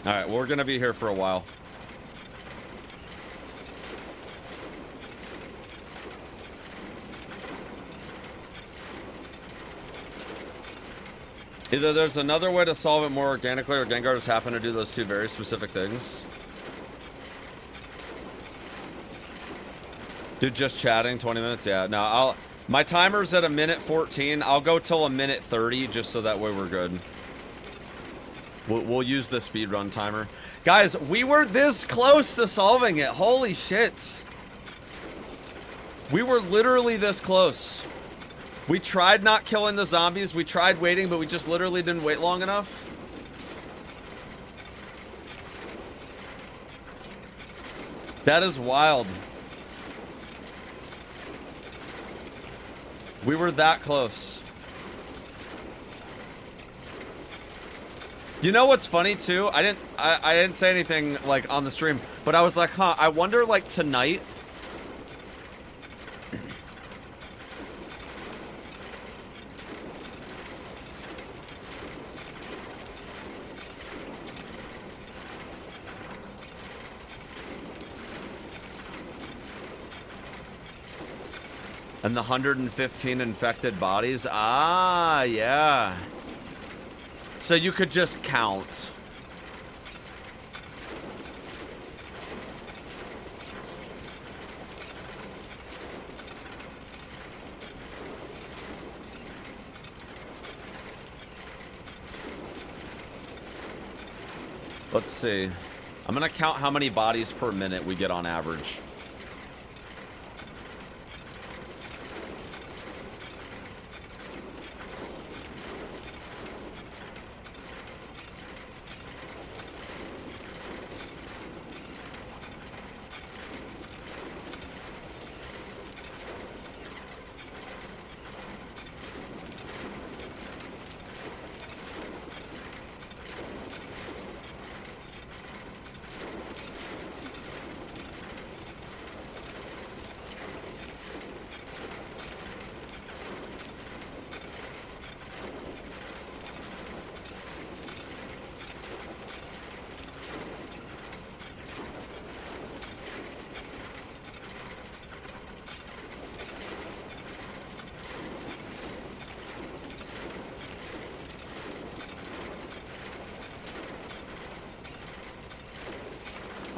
Alright, well, we're gonna be here for a while. Either there's another way to solve it more organically, or Gengar just happened to do those two very specific things. Dude, just chatting, 20 minutes? Yeah, no, my timer's at 1:14. I'll go till 1:30, just so that way we're good. We'll use the speedrun timer. Guys, we were this close to solving it. Holy shit. We were literally this close. We tried not killing the zombies. We tried waiting, but we just literally didn't wait long enough. That is wild. We were that close. You know what's funny too? I didn't say anything like on the stream, but I was like, huh, I wonder like tonight. And the 115 infected bodies? Ah, yeah. So you could just count. Let's see. I'm gonna count how many bodies per minute we get on average.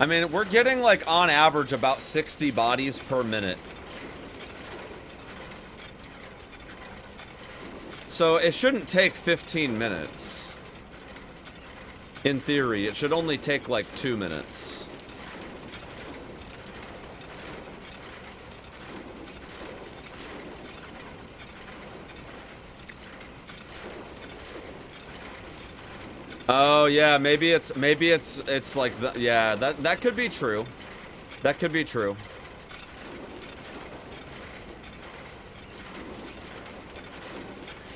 I mean, we're getting, like, on average, about 60 bodies per minute. So, it shouldn't take 15 minutes. In theory, it should only take, like, 2 minutes. Oh yeah, maybe it's like the, yeah, that could be true. That could be true.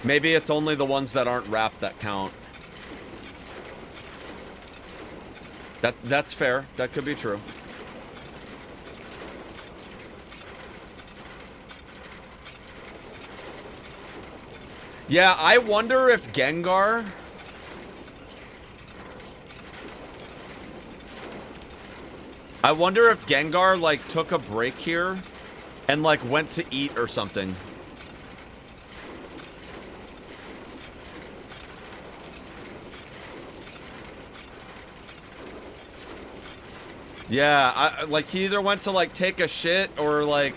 Maybe it's only the ones that aren't wrapped that count. That's fair. That could be true. Yeah, I wonder if Gengar like took a break here and like went to eat or something. Yeah, like he either went to like take a shit or like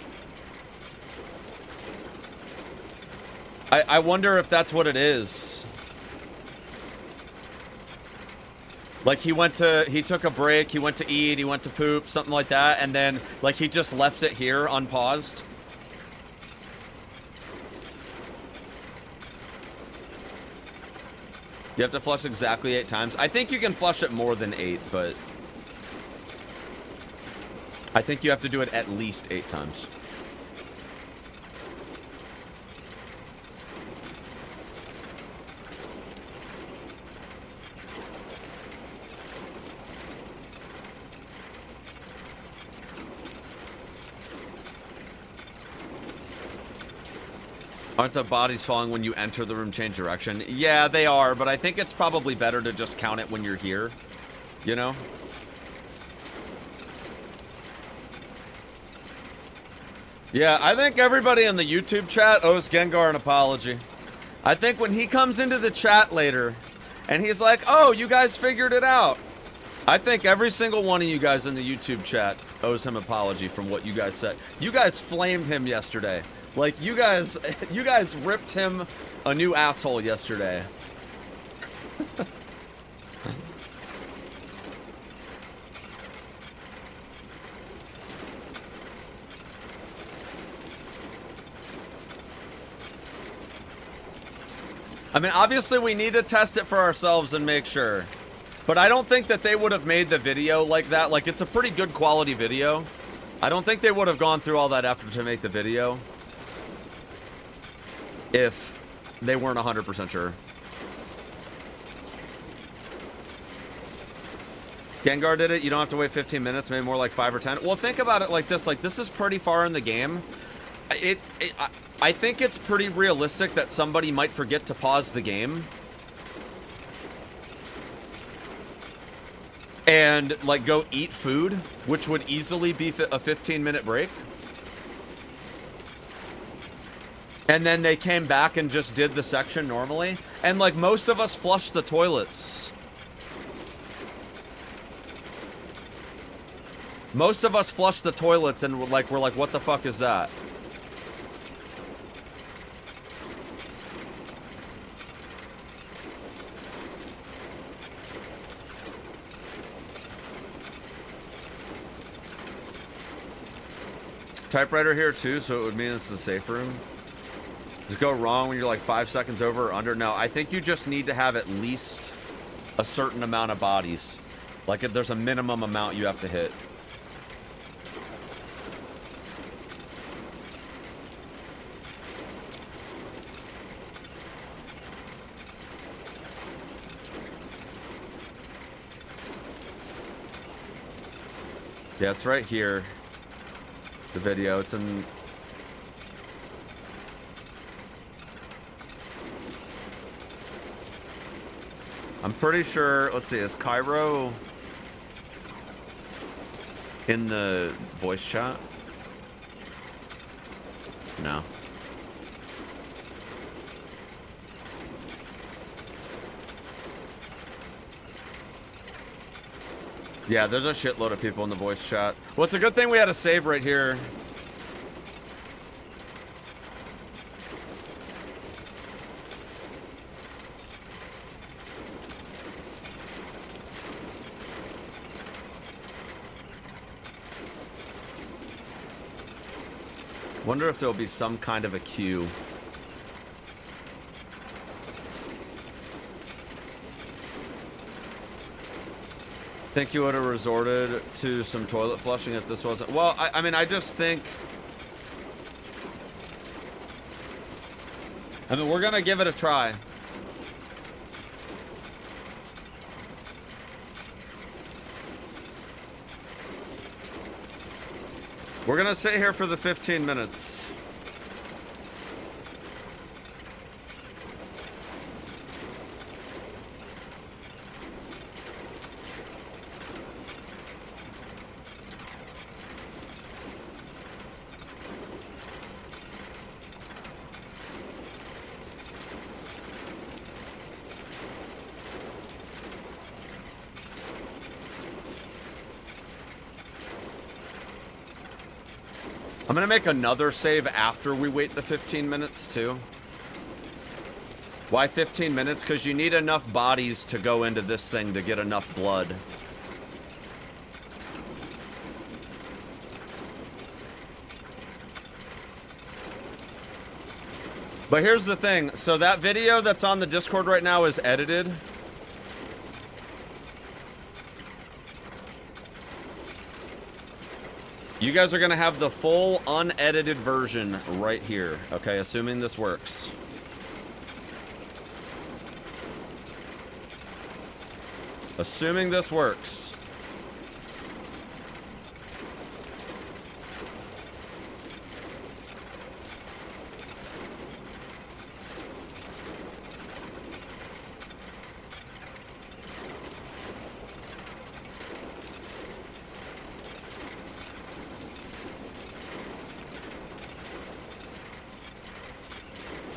I wonder if that's what it is. Like he took a break, he went to eat, he went to poop, something like that, and then like he just left it here unpaused. You have to flush exactly 8 times. I think you can flush it more than 8, but I think you have to do it at least 8 times. Aren't the bodies falling when you enter the room, change direction? Yeah, they are, but I think it's probably better to just count it when you're here. You know? Yeah, I think everybody in the YouTube chat owes Gengar an apology. I think when he comes into the chat later and he's like, oh, you guys figured it out. I think every single one of you guys in the YouTube chat owes him an apology from what you guys said. You guys flamed him yesterday. Like, you guys ripped him a new asshole yesterday. I mean, obviously we need to test it for ourselves and make sure. But I don't think that they would have made the video like that. Like, it's a pretty good quality video. I don't think they would have gone through all that effort to make the video if they weren't 100% sure. Gengar did it. You don't have to wait 15 minutes, maybe more like 5 or 10. Well, think about it like this. Like, this is pretty far in the game. I think it's pretty realistic that somebody might forget to pause the game and, like, go eat food, which would easily be a 15-minute break. And then they came back and just did the section normally. And, like, most of us flushed the toilets. Most of us flushed the toilets and we're like, what the fuck is that? Typewriter here too, so it would mean it's a safe room. Does it go wrong when you're like 5 seconds over or under? No, I think you just need to have at least a certain amount of bodies. Like, if there's a minimum amount you have to hit. Yeah, it's right here. The video, it's in... I'm pretty sure, let's see, is Cairo in the voice chat? No. Yeah, there's a shitload of people in the voice chat. Well, it's a good thing we had a save right here. Wonder if there'll be some kind of a queue. Think you would have resorted to some toilet flushing if this wasn't... Well, I mean, I just think... I mean, we're gonna give it a try. We're gonna sit here for the 15 minutes. I'm gonna make another save after we wait the 15 minutes too. Why 15 minutes? Because you need enough bodies to go into this thing to get enough blood. But here's the thing. So that video that's on the Discord right now is edited. You guys are gonna have the full unedited version right here, okay? Assuming this works. Assuming this works.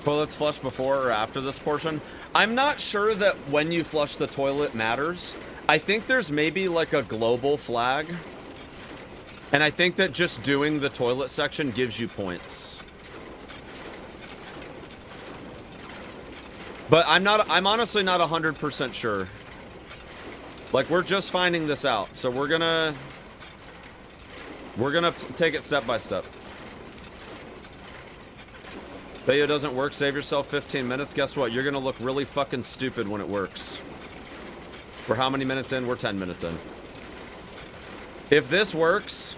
Toilets flush before or after this portion? I'm not sure that when you flush the toilet matters. I think there's maybe like a global flag. And I think that just doing the toilet section gives you points. But I'm honestly not 100% sure. Like, we're just finding this out. So we're gonna take it step by step. Bayo doesn't work, save yourself 15 minutes. Guess what? You're gonna look really fucking stupid when it works. We're how many minutes in? We're 10 minutes in. If this works,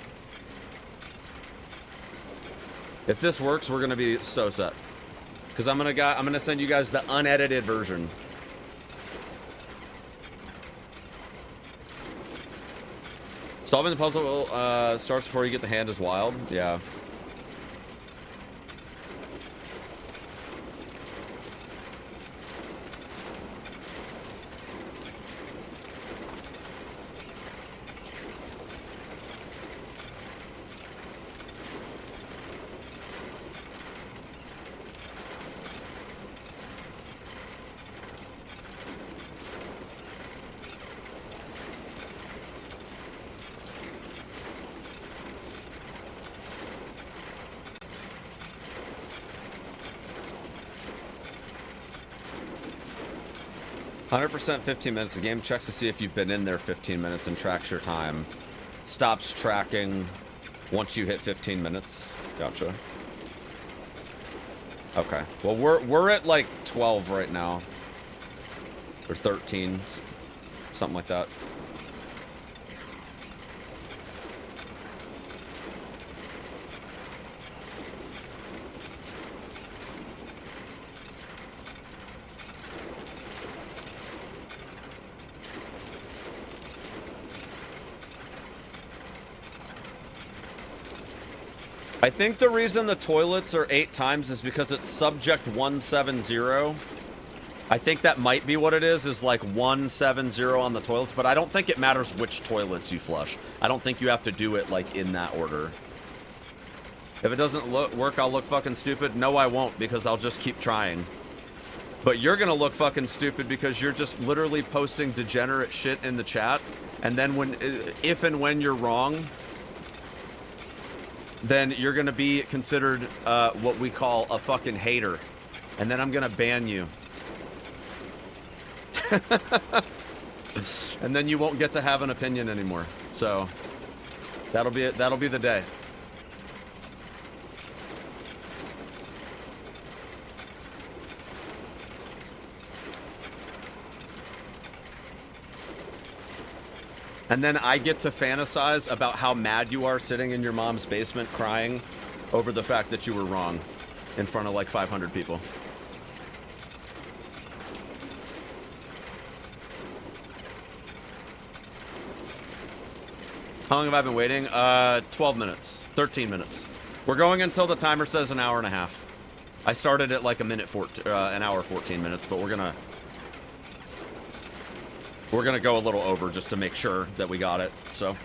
we're gonna be so set. Because I'm gonna send you guys the unedited version. Solving the puzzle starts before you get the hand is wild. Yeah. %, 15 minutes. The game checks to see if you've been in there 15 minutes and tracks your time. Stops tracking once you hit 15 minutes. Gotcha. Okay. Well, we're at like 12 right now. Or 13. Something like that. I think the reason the toilets are 8 times is because it's subject 170. I think that might be what it is like 170 on the toilets, but I don't think it matters which toilets you flush. I don't think you have to do it like in that order. If it doesn't work, I'll look fucking stupid. No, I won't, because I'll just keep trying. But you're gonna look fucking stupid because you're just literally posting degenerate shit in the chat, and then if and when you're wrong, then you're gonna be considered what we call a fucking hater. And then I'm gonna ban you. And then you won't get to have an opinion anymore. So that'll be it. That'll be the day. And then I get to fantasize about how mad you are sitting in your mom's basement crying over the fact that you were wrong in front of like 500 people. How long have I been waiting? 12 minutes. 13 minutes. We're going until the timer says an hour and a half. I started at like an hour 14 minutes, but we're gonna go a little over just to make sure that we got it, so.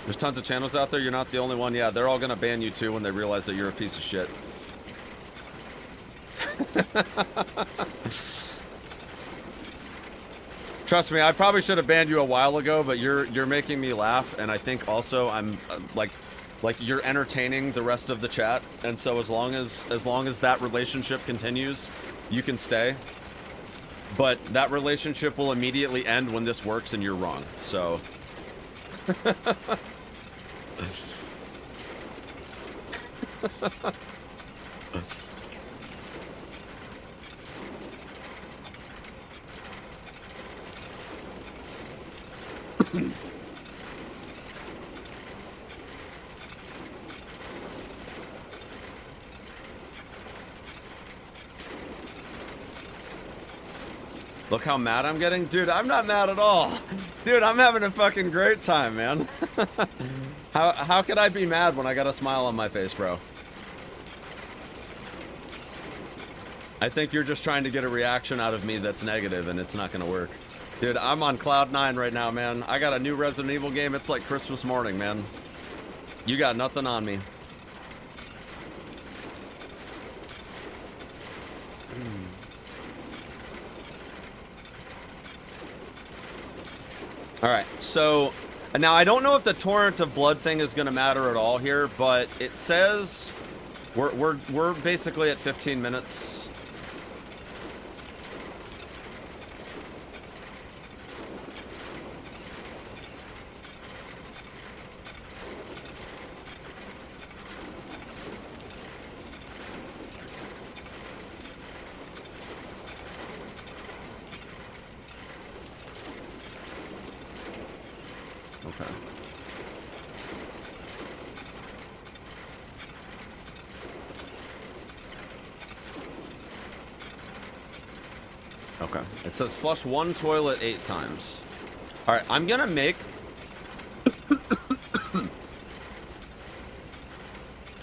There's tons of channels out there. You're not the only one. Yeah, they're all gonna ban you too when they realize that you're a piece of shit. Trust me, I probably should have banned you a while ago, but you're making me laugh, and I think also I'm like you're entertaining the rest of the chat, and so as long as that relationship continues, you can stay. But that relationship will immediately end when this works and you're wrong. So look how mad I'm getting. Dude, I'm not mad at all. Dude, I'm having a fucking great time, man. How could I be mad when I got a smile on my face, bro? I think you're just trying to get a reaction out of me that's negative, and it's not gonna work. Dude, I'm on cloud 9 right now, man. I got a new Resident Evil game. It's like Christmas morning, man. You got nothing on me. Alright, so now I don't know if the torrent of blood thing is gonna matter at all here, but it says we're basically at 15 minutes. Okay. It says flush one toilet 8 times. Alright, I'm gonna make...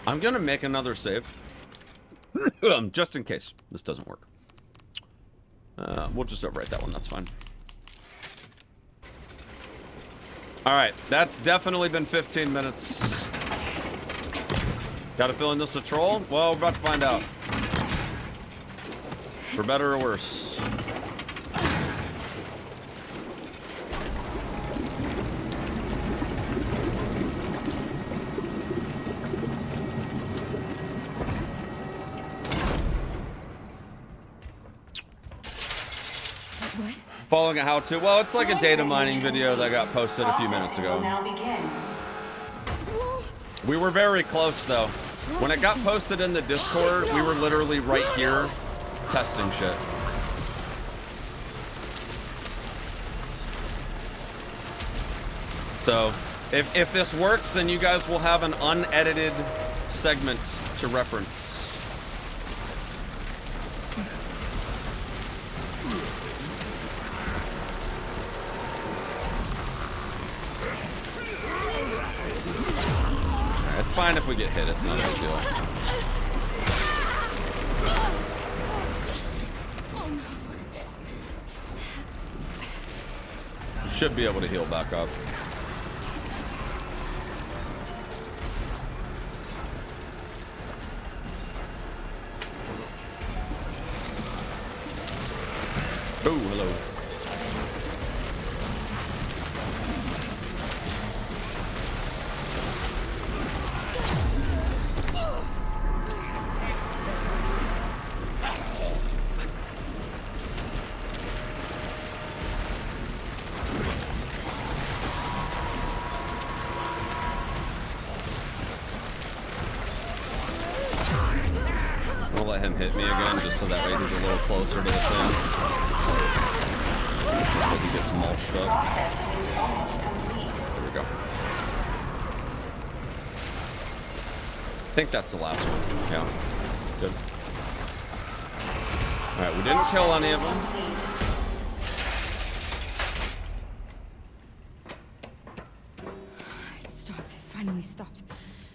I'm gonna make another save. Just in case this doesn't work. We'll just overwrite that one, that's fine. Alright, that's definitely been 15 minutes. Got a feeling this is a troll? Well, we're about to find out. For better or worse. What? Following a how-to. Well, it's like a data mining video that got posted a few minutes ago. We were very close, though. When it got posted in the Discord, we were literally right here testing shit. So, if this works, then you guys will have an unedited segment to reference. It's fine if we get hit, it's not a big deal. You should be able to heal back up. Oh, hello. We'll let him hit me again, just so that way he's a little closer to the thing. So he gets mulched up. There we go. I think that's the last one. Yeah. Good. Alright, we didn't kill any of them. It stopped. It finally stopped.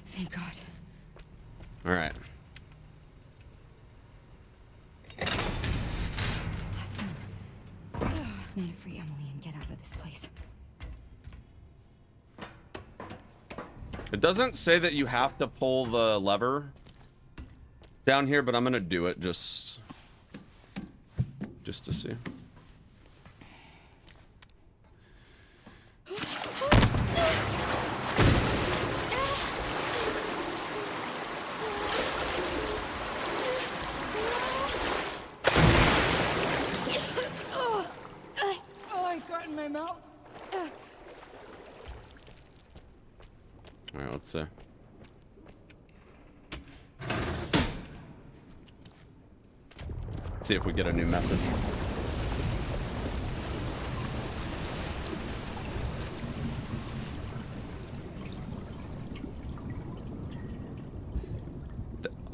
Thank God. Alright. Last one. Need to free Emily and get out of this place. It doesn't say that you have to pull the lever down here, but I'm gonna do it just to see. I got in my mouth. All right, let's see. See if we get a new message.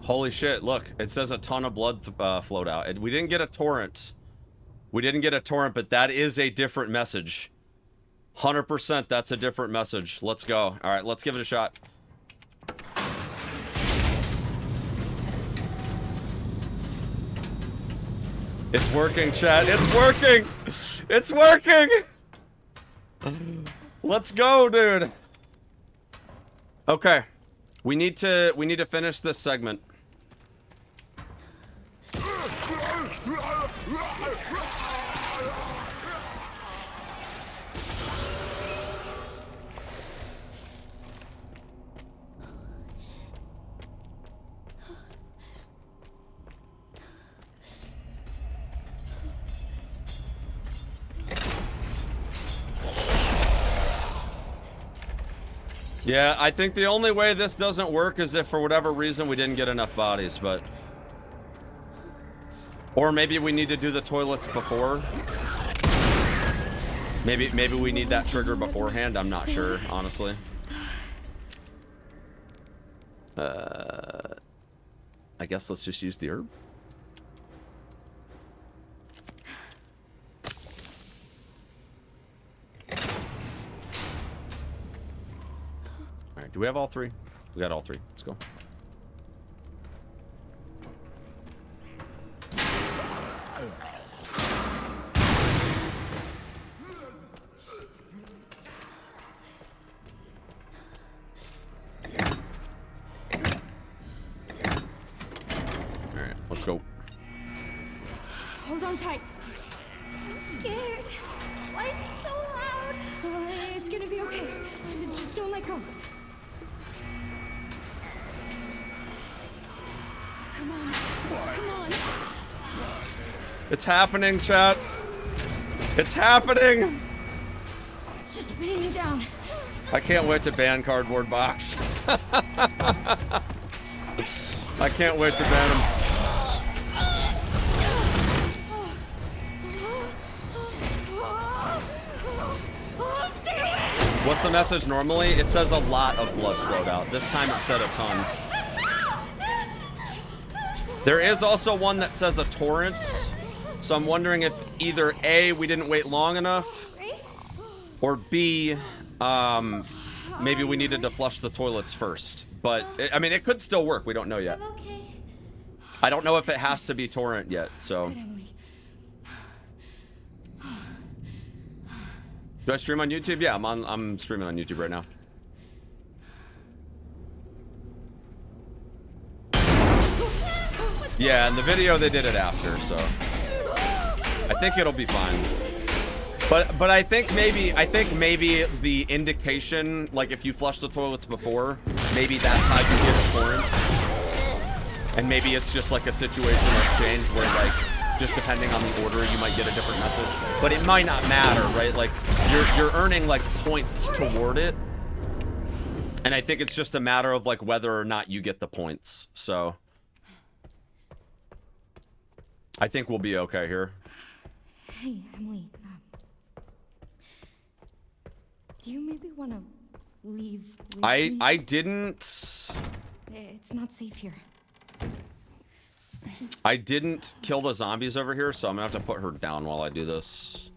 Holy shit, look, it says a ton of blood flowed out. We didn't get a torrent. We didn't get a torrent, but that is a different message. 100%, that's a different message. Let's go. All right, let's give it a shot. It's working, chat. It's working. It's working. Let's go, dude. Okay. We need to finish this segment. Yeah, I think the only way this doesn't work is if for whatever reason we didn't get enough bodies, but... Or maybe we need to do the toilets before. Maybe we need that trigger beforehand. I'm not sure, honestly. I guess let's just use the herb. All right, do we have all three? We got all three. Let's go. Go. Hold on tight. I'm scared. Why is it so loud? It's gonna be okay. Just don't let go. Come on. Come on. It's happening, chat. It's happening. It's just pinning you down. I can't wait to ban Cardboard Box. I can't wait to ban him. What's the message normally? It says a lot of blood flowed out. This time it said a ton. There is also one that says a torrent. So I'm wondering if either A, we didn't wait long enough, or B, maybe we needed to flush the toilets first. But, I mean, it could still work. We don't know yet. I don't know if it has to be torrent yet, so... Do I stream on YouTube? Yeah, I'm streaming on YouTube right now. Yeah, in the video they did it after, so I think it'll be fine. But I think maybe the indication, like if you flush the toilets before, maybe that's how you get a torrent. And maybe it's just like a situational change where like just depending on the order, you might get a different message. But it might not matter, right? Like, you're earning, like, points toward it. And I think it's just a matter of, like, whether or not you get the points. So, I think we'll be okay here. Hey, Emily. Do you maybe want to leave with me? I didn't... It's not safe here. I didn't kill the zombies over here, so I'm gonna have to put her down while I do this.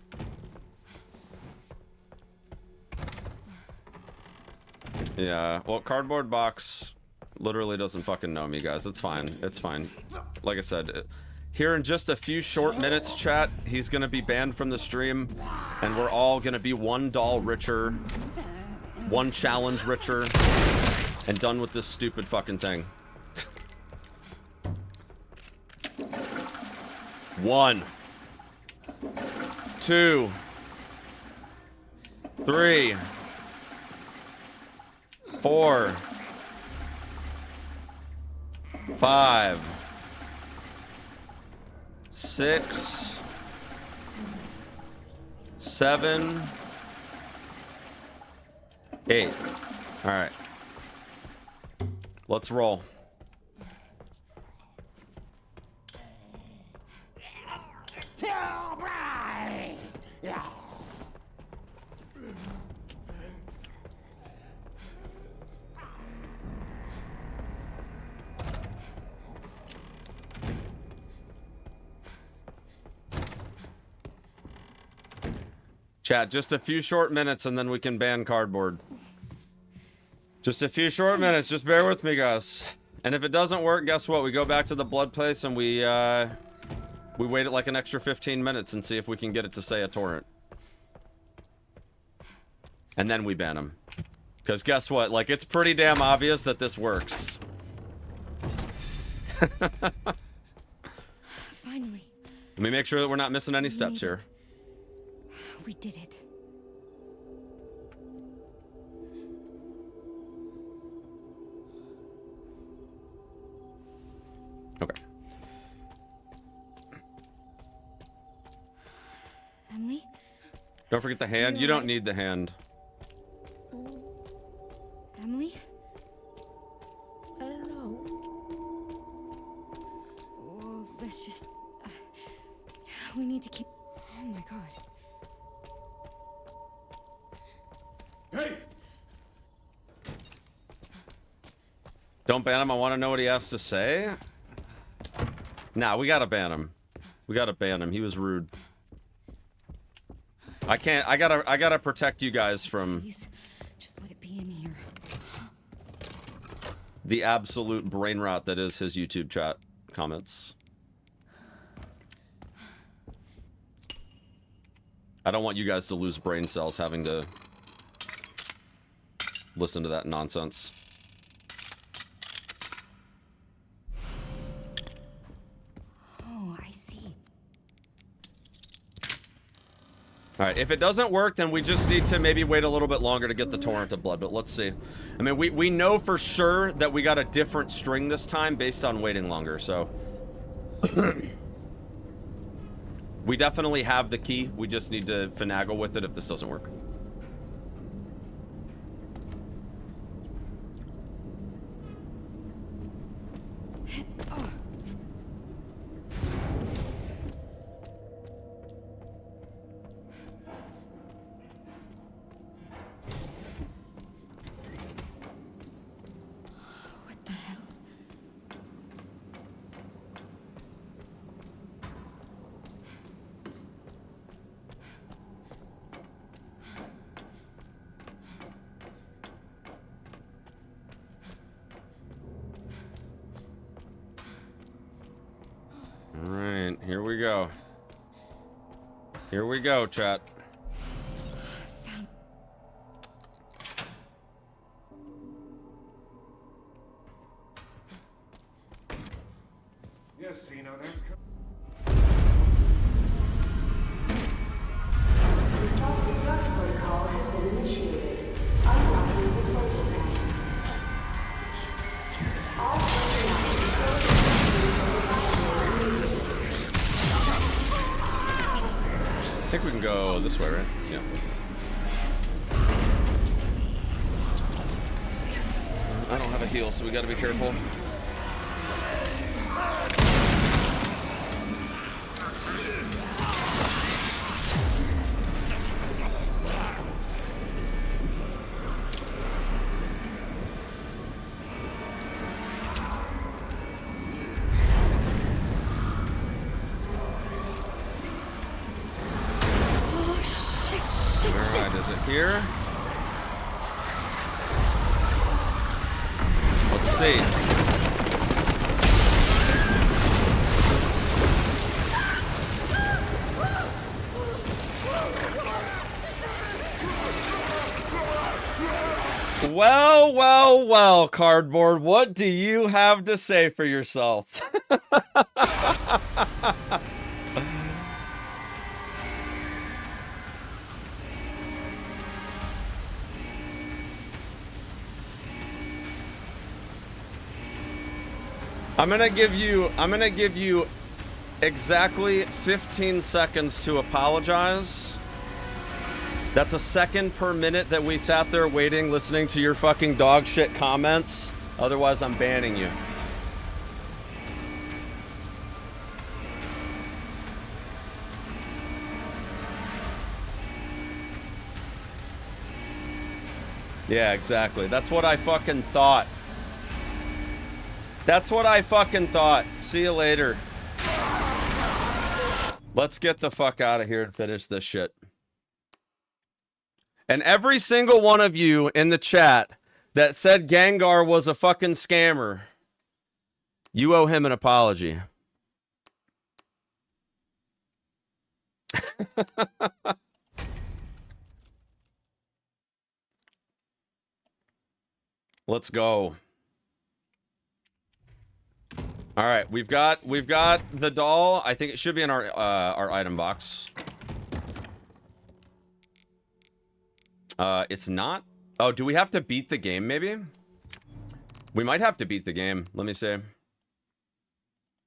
Yeah, well, Cardboard Box literally doesn't fucking know me, guys. It's fine. It's fine. Like I said, here in just a few short minutes, chat, he's gonna be banned from the stream, and we're all gonna be one doll richer, one challenge richer, and done with this stupid fucking thing. 1, 2, 3, 4, 5, 6, 7, 8. All right. Let's roll. Chat, just a few short minutes and then we can ban cardboard. Just a few short minutes. Just bear with me, guys. And if it doesn't work, guess what? We go back to the blood place and we wait it like an extra 15 minutes and see if we can get it to say a torrent. And then we ban him. Because guess what? Like, it's pretty damn obvious that this works. Finally. Let me make sure that we're not missing any steps here. We did it. Okay. Emily? Don't forget the hand. You don't need the hand. Emily? I don't know. Well, let's just... we need to keep... Oh my god. Hey! Don't ban him. I want to know what he has to say. Nah, we gotta ban him. We gotta ban him. He was rude. I can't. I gotta protect you guys from Please, just let it be in here. the absolute brain rot that is his YouTube chat comments. I don't want you guys to lose brain cells having to listen to that nonsense. Oh, I see. Alright, if it doesn't work, then we just need to maybe wait a little bit longer to get the torrent of blood, but let's see. I mean, we know for sure that we got a different string this time based on waiting longer, so... we definitely have the key, we just need to finagle with it if this doesn't work. What the hell? Alright, here we go. Here we go, chat. Yes, Zeno, that's The self-destruct protocol has been initiated. Unlocking disposal tanks. All personnel I think we can go this way, right? Yeah. I don't have a heal, so we gotta be careful. Oh, shit. Alright, is it here? Let's see. Well, well, well, Cardboard, what do you have to say for yourself? I'm gonna give you exactly 15 seconds to apologize. That's a second per minute that we sat there waiting, listening to your fucking dog shit comments. Otherwise, I'm banning you. Yeah, exactly. That's what I fucking thought. That's what I fucking thought. See you later. Let's get the fuck out of here and finish this shit. And every single one of you in the chat that said Gengar was a fucking scammer, you owe him an apology. Let's go. All right, we've got the doll. I think it should be in our item box. It's not. Oh, do we have to beat the game? Maybe we might have to beat the game. Let me see.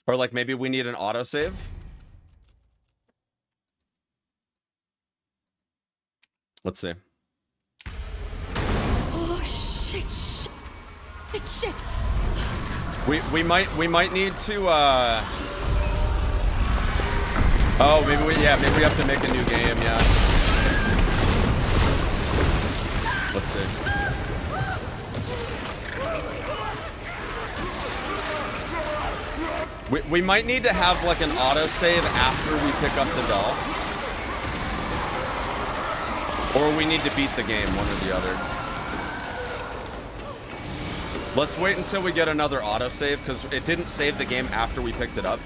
Or like maybe we need an autosave. Let's see. Oh shit! Shit! We might need to. Oh, maybe we have to make a new game. Yeah. Let's see. We might need to have like an autosave after we pick up the doll. Or we need to beat the game, one or the other. Let's wait until we get another autosave, because it didn't save the game after we picked it up.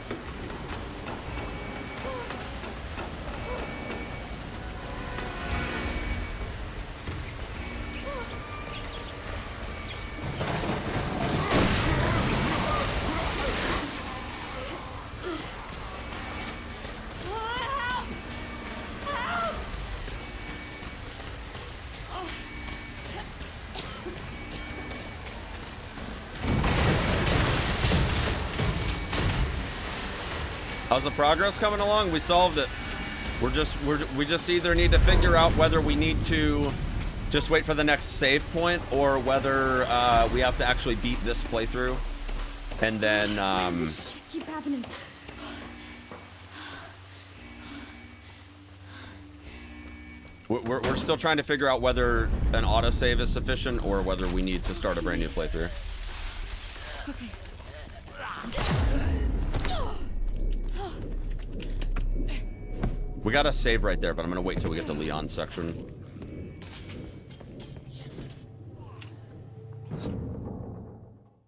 How's the progress coming along? We solved it. We just either need to figure out whether we need to just wait for the next save point or whether we have to actually beat this playthrough. And then Why does this shit keep happening? we're still trying to figure out whether an autosave is sufficient or whether we need to start a brand new playthrough. Okay. We got a save right there, but I'm gonna wait till we get to Leon's section.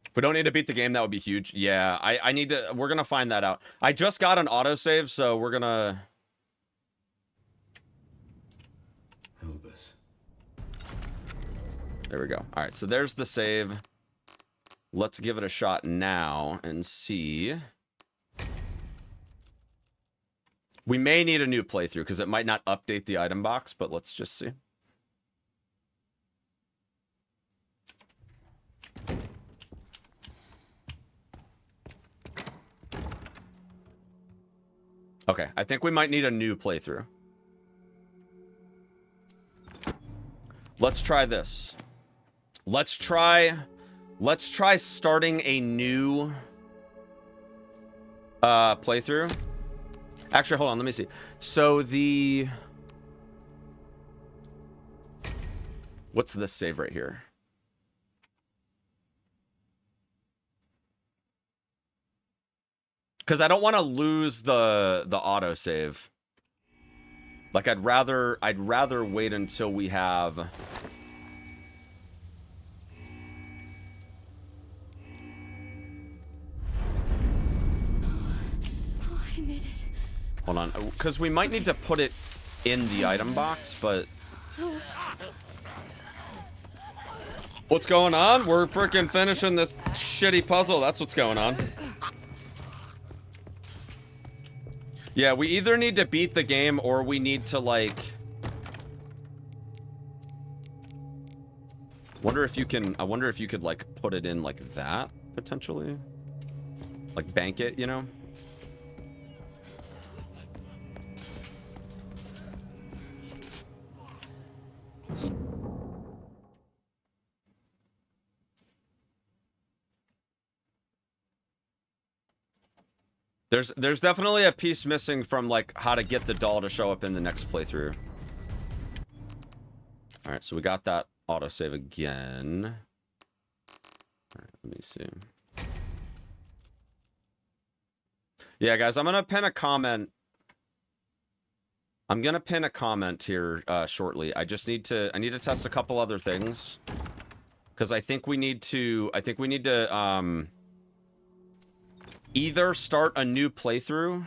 If we don't need to beat the game, that would be huge. Yeah, I need to. We're gonna find that out. I just got an autosave, so we're gonna. Help us. There we go. All right, so there's the save. Let's give it a shot now and see. We may need a new playthrough because it might not update the item box, but let's just see. Okay, I think we might need a new playthrough. Let's try this. Let's try starting a new playthrough. Actually, hold on, let me see. So the... What's this save right here? Because I don't want to lose the autosave. Like I'd rather wait until we have... I made it. Hold on, because we might need to put it in the item box, but... What's going on? We're freaking finishing this shitty puzzle. That's what's going on. Yeah, we either need to beat the game or we need to, like... I wonder if you could, like, put it in like that, potentially. Like, bank it, you know? There's definitely a piece missing from like how to get the doll to show up in the next playthrough. All right, so we got that autosave again. All right, let me see. Yeah, guys, I'm gonna pin a comment. I'm gonna pin a comment here shortly. I need to test a couple other things. Because I think we need to either start a new playthrough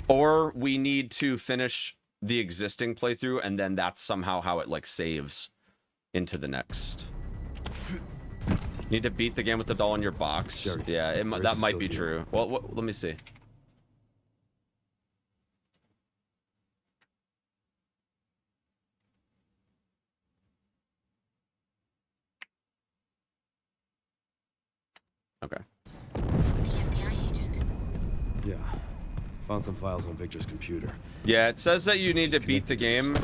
or we need to finish the existing playthrough and then that's somehow how it like saves into the next. Need to beat the game with the doll in your box. Sherry, Yeah, that might be true. Well, let me see. Okay. Yeah. Found some files on Victor's computer. Yeah, it says that you need to beat the game,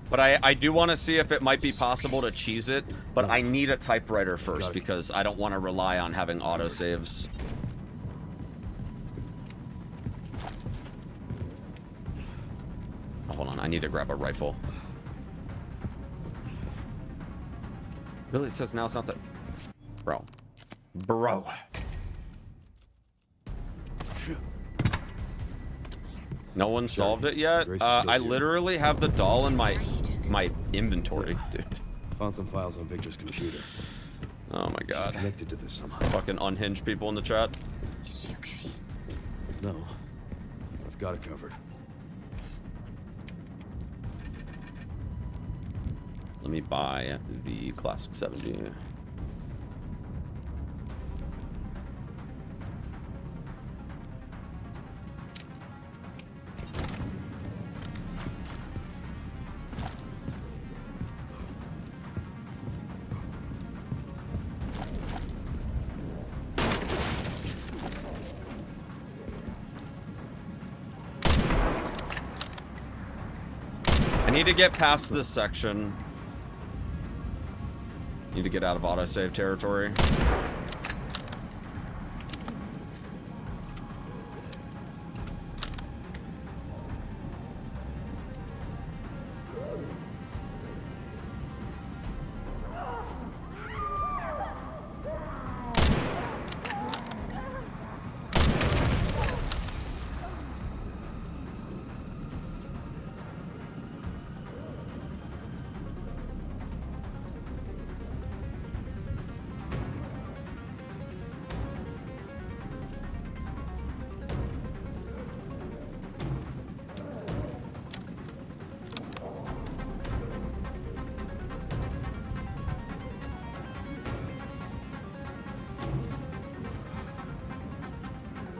but I do want to see if it might be possible to cheese it, but I need a typewriter first because I don't want to rely on having autosaves. Oh, hold on, I need to grab a rifle. Really, it says now it's not the... Bro. No one solved it yet? I literally have the doll in my inventory, dude. Found some files on Victor's computer. Oh my god. She's connected to this somehow. Fucking unhinged people in the chat. Is she okay? No. I've got it covered. Let me buy the Classic 70. I need to get past this section. Need to get out of autosave territory.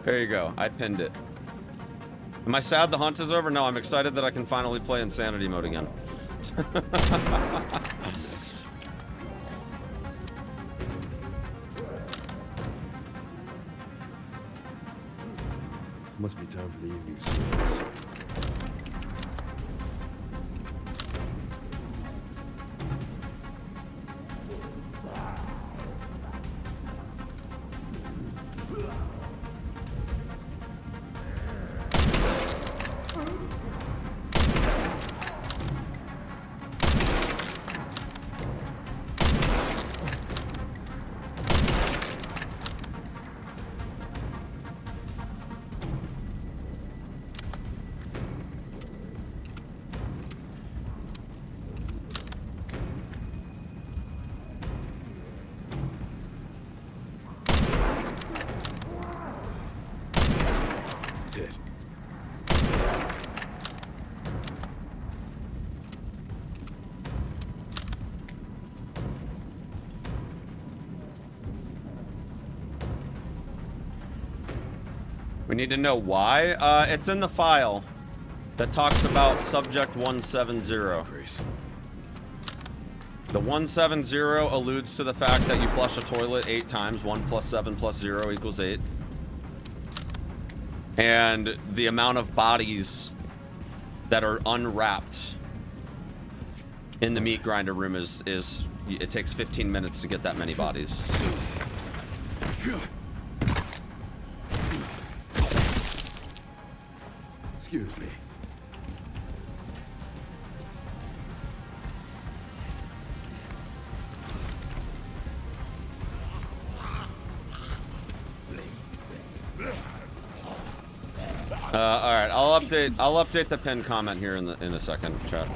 There you go. I pinned it. Am I sad the hunt is over? No, I'm excited that I can finally play Insanity mode again. Next. Must be time for the evening service. We need to know why. It's in the file that talks about subject 170. Grace. The 170 alludes to the fact that you flush a toilet 8 times. 1 plus 7 plus 0 equals 8. And the amount of bodies that are unwrapped in the meat grinder room is it takes 15 minutes to get that many bodies. Excuse me. All right, I'll update the pinned comment here in a second, chat.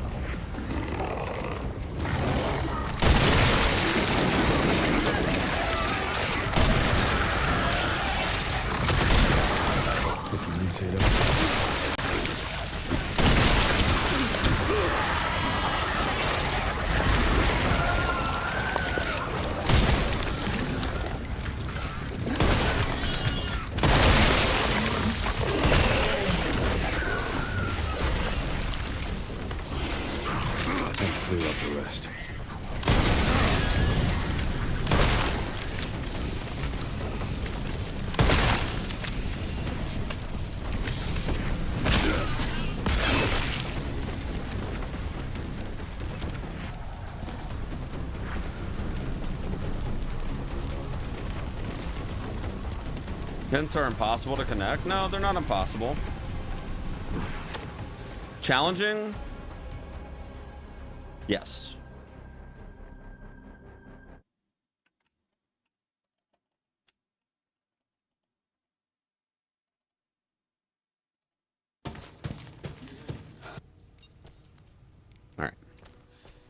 Clear up the rest. Pins are impossible to connect? No, they're not impossible. Challenging? Yes. All right.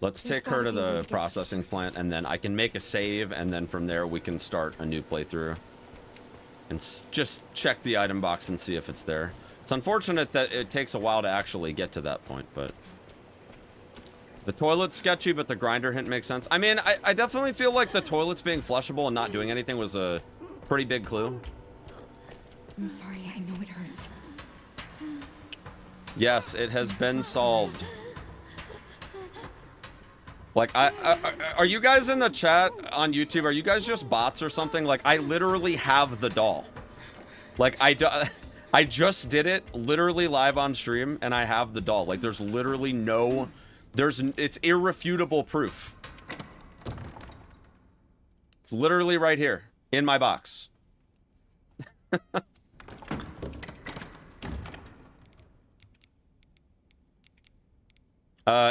Let's take her to the processing plant, and then I can make a save, and then from there we can start a new playthrough. And just check the item box and see if it's there. It's unfortunate that it takes a while to actually get to that point, but... The toilet's sketchy, but the grinder hint makes sense. I mean, I definitely feel like the toilets being flushable and not doing anything was a pretty big clue. I'm sorry, I know it hurts. Yes, it has been solved. Like, are you guys in the chat on YouTube? Are you guys just bots or something? Like, I literally have the doll. Like, I just did it literally live on stream, and I have the doll. Like, there's literally no... It's irrefutable proof. It's literally right here in my box.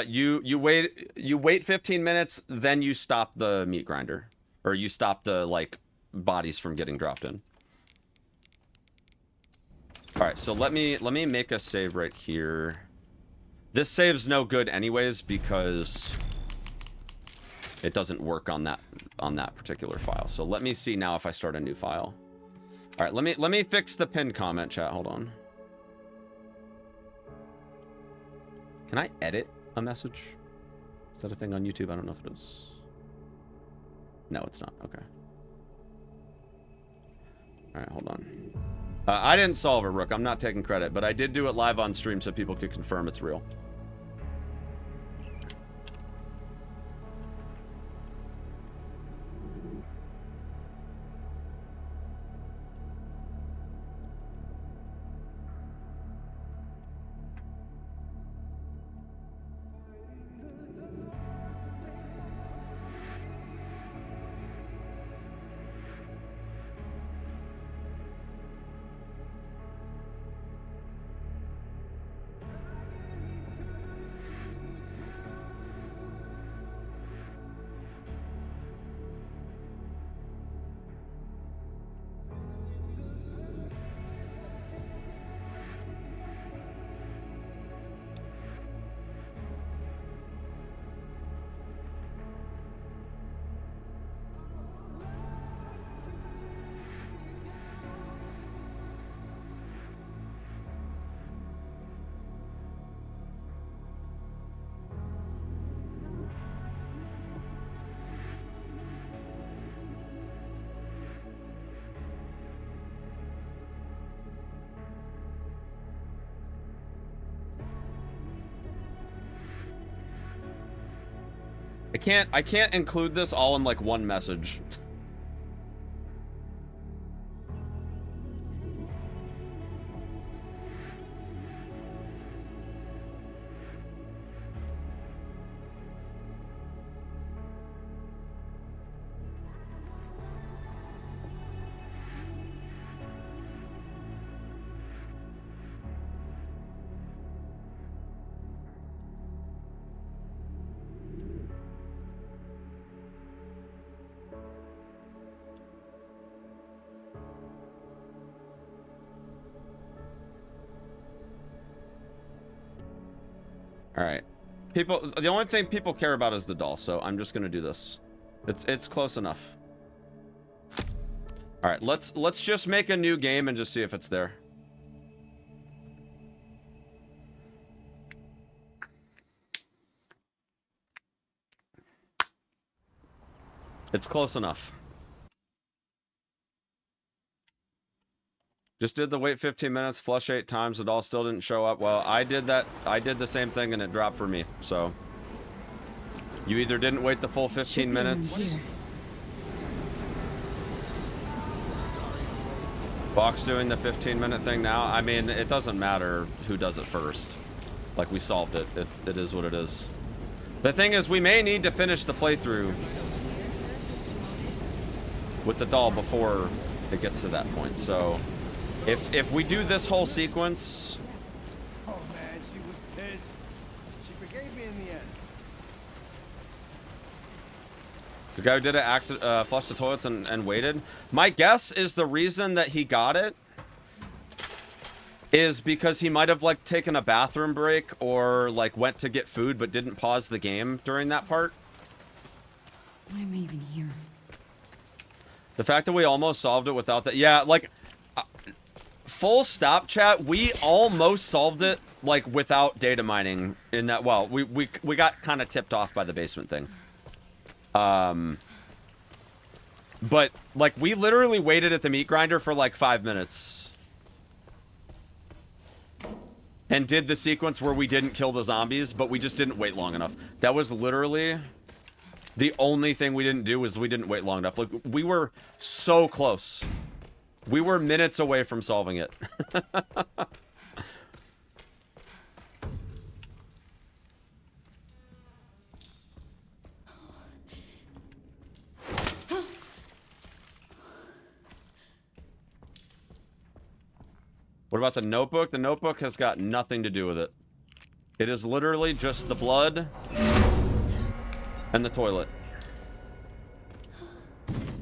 You wait 15 minutes, then you stop the meat grinder, or you stop the like bodies from getting dropped in. All right, so let me make a save right here. This save's no good anyways because it doesn't work on that particular file. So let me see now if I start a new file. All right, let me fix the pinned comment, chat. Hold on. Can I edit a message? Is that a thing on YouTube? I don't know if it is. No, it's not. Okay. All right, hold on. I didn't solve it, Rook. I'm not taking credit, but I did do it live on stream so people could confirm it's real. I can't include this all in like one message. All right. People, the only thing people care about is the doll, so I'm just gonna do this. It's close enough. All right, let's just make a new game and just see if it's there. It's close enough. Just did the wait 15 minutes, flush 8 times, the doll still didn't show up. Well, I did that. I did the same thing and it dropped for me. So you either didn't wait the full 15 minutes. Box doing the 15-minute thing now. I mean, it doesn't matter who does it first. Like, we solved it. It is what it is. The thing is, we may need to finish the playthrough with the doll before it gets to that point. So if we do this whole sequence... Oh man, she was pissed. She forgave me in the end. The guy who did it flushed the toilets and waited. My guess is the reason that he got it is because he might have like taken a bathroom break or like went to get food but didn't pause the game during that part. Why am I even here? The fact that we almost solved it without that. Yeah, like full stop chat. We almost solved it like without data mining in that. Well, we got kind of tipped off by the basement thing. But like we literally waited at the meat grinder for like 5 minutes and did the sequence where we didn't kill the zombies, but we just didn't wait long enough. That was literally the only thing we didn't do, was we didn't wait long enough. Like we were so close. We were minutes away from solving it. What about the notebook? The notebook has got nothing to do with it. It is literally just the blood and the toilet.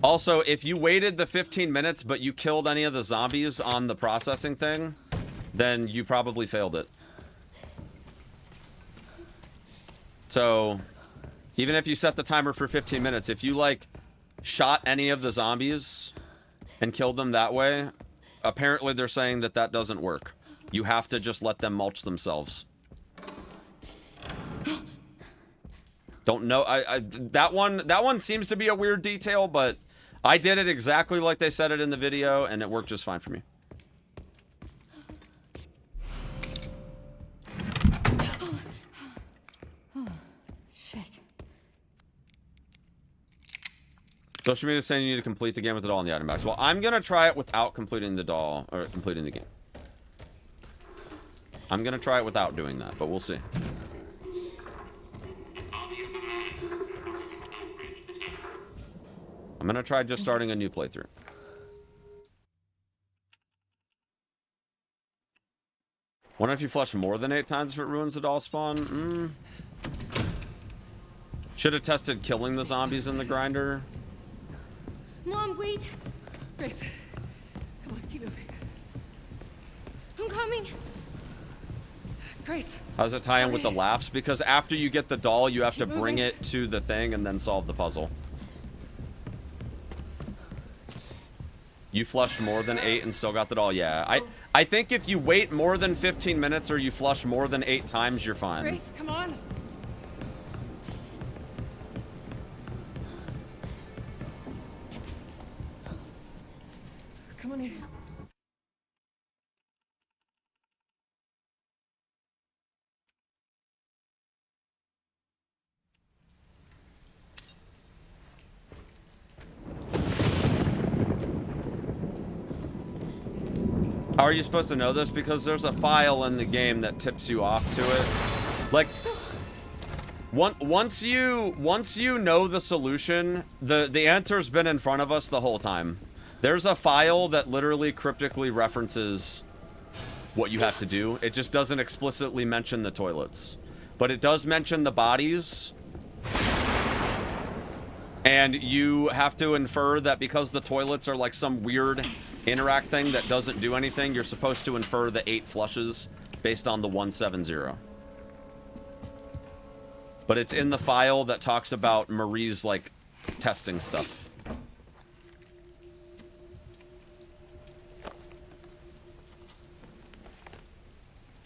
Also, if you waited the 15 minutes but you killed any of the zombies on the processing thing, then you probably failed it. So, even if you set the timer for 15 minutes, if you like shot any of the zombies and killed them that way, apparently they're saying that that doesn't work. You have to just let them mulch themselves. Don't know. That one seems to be a weird detail, but I did it exactly like they said it in the video, and it worked just fine for me. Shit. Social media is saying you need to complete the game with the doll in the item box. Well, I'm gonna try it without completing the doll, or completing the game. I'm gonna try it without doing that, but we'll see. I'm gonna try just starting a new playthrough. Wonder if you flush more than 8 times if it ruins the doll spawn? Should have tested killing the zombies in the grinder. Mom, wait. Grace, come on, keep moving. I'm coming. Grace. How does it tie in with the hurry. laughs? Because after you get the doll, you have to bring it to the thing and then solve the puzzle. You flushed more than 8 and still got the doll. Yeah, I think if you wait more than 15 minutes or you flush more than 8 times, you're fine. Grace, come on. Come on in. How are you supposed to know this? Because there's a file in the game that tips you off to it. Like, once you know the solution, the answer's been in front of us the whole time. There's a file that literally cryptically references what you have to do. It just doesn't explicitly mention the toilets. But it does mention the bodies. And you have to infer that because the toilets are like some weird interact thing that doesn't do anything, you're supposed to infer the 8 flushes based on the 170. but it's in the file that talks about Marie's, like, testing stuff.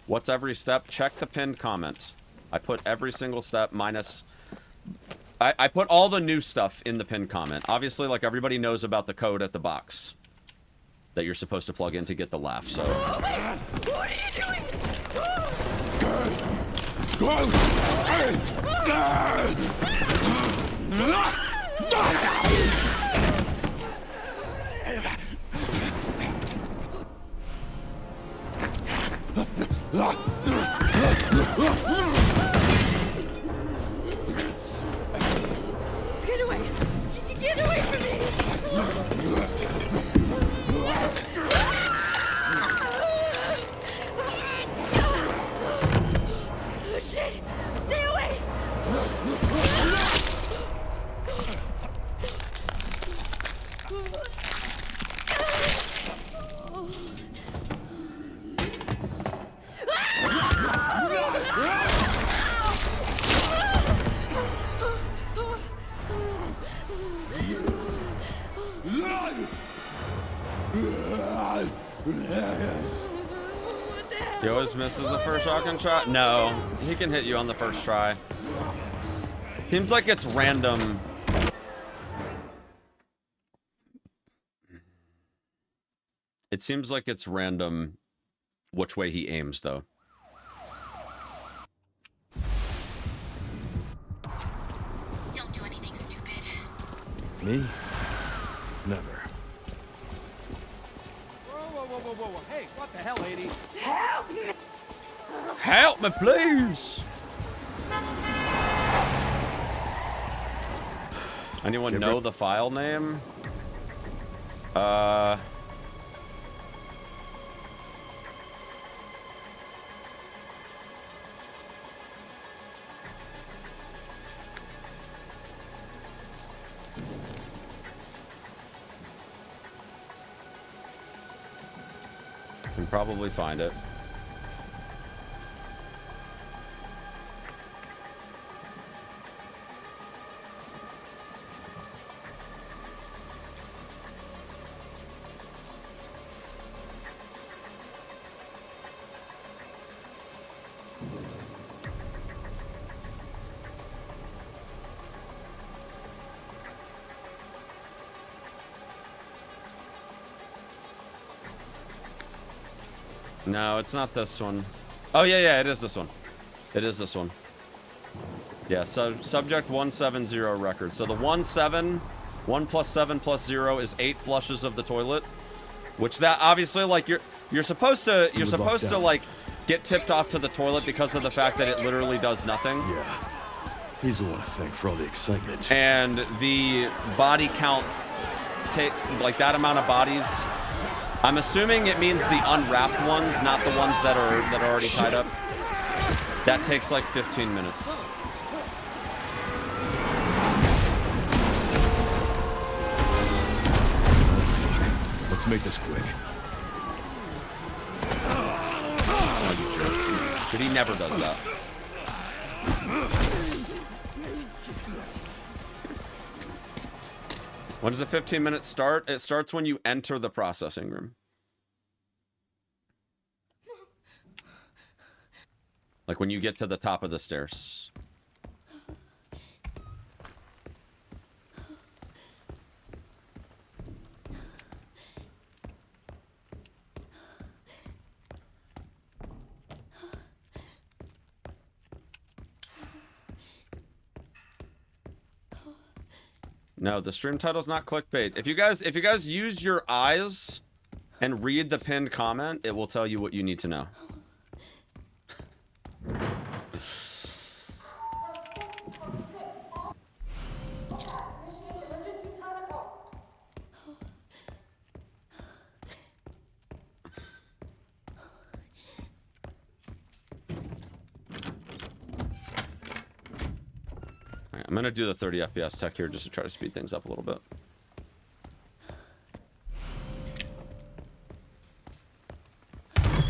What's every step? Check the pinned comment. I put every single step minus... I put all the new stuff in the pinned comment. Obviously, like, everybody knows about the code at the box that you're supposed to plug in to get the laugh, so... What are you doing? Get away! Get away from me! Oh, shit! Stay away! He always misses the first shotgun shot? No, he can hit you on the first try. Seems like it's random. It seems like it's random which way he aims, though. Don't do anything stupid. Me? Never. Whoa. Hey, what the hell, lady? Help me, please! Anyone know the file name? Can probably find it. No, it's not this one. Oh, yeah, it is this one. It is this one. Yeah, so subject 170 record. So the 1-7, 1 + 7 + 0 is 8 flushes of the toilet. Which that obviously, like, you're supposed to like get tipped off to the toilet because of the fact that it literally does nothing. Yeah. He's the one to thank for all the excitement. And the body count, like that amount of bodies. I'm assuming it means the unwrapped ones, not the ones that are already tied up. That takes like 15 minutes. Let's make this quick. But he never does that. When does the 15 minutes start? It starts when you enter the processing room. Like when you get to the top of the stairs. No, the stream title's not clickbait. If you guys use your eyes and read the pinned comment, it will tell you what you need to know. I'm gonna do the 30 FPS tech here just to try to speed things up a little bit.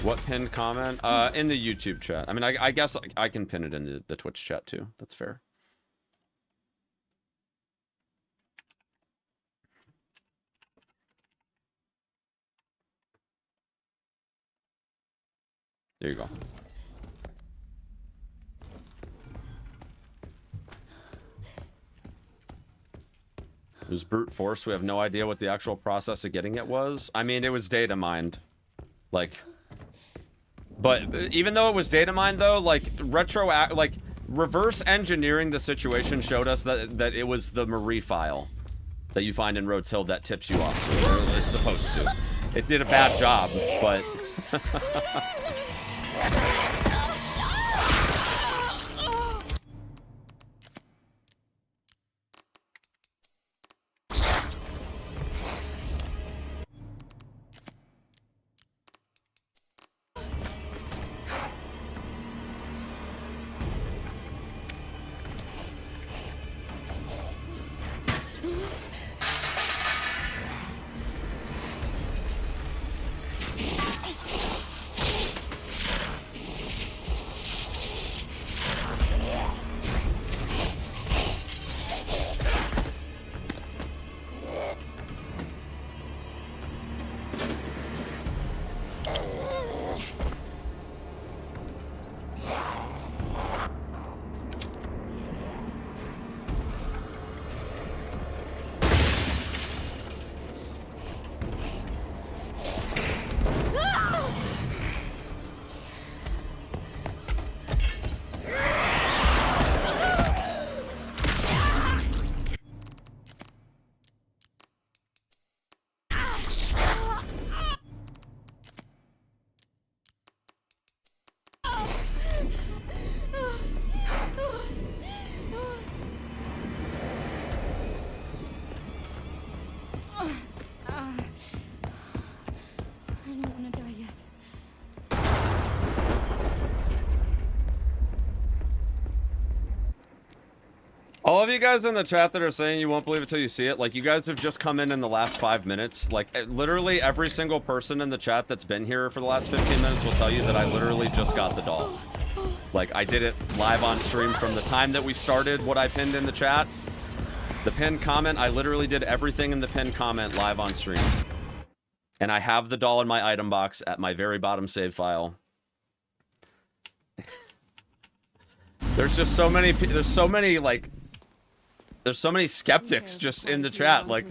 What pinned comment? In the YouTube chat. I mean, I guess I can pin it in the Twitch chat too. That's fair. There you go. It was brute force. We have no idea what the actual process of getting it was. I mean, it was data mined. Like, but even though it was data mined, though, like reverse engineering the situation showed us that it was the Marie file that you find in Rhodes Hill that tips you off to it. It's supposed to. It did a bad job, but. All of you guys in the chat that are saying you won't believe it till you see it, like, you guys have just come in the last 5 minutes. Like, literally every single person in the chat that's been here for the last 15 minutes will tell you that I literally just got the doll. Like, I did it live on stream from the time that we started what I pinned in the chat. The pinned comment, I literally did everything in the pinned comment live on stream. And I have the doll in my item box at my very bottom save file. There's just so many, there's so many skeptics just in the chat, like.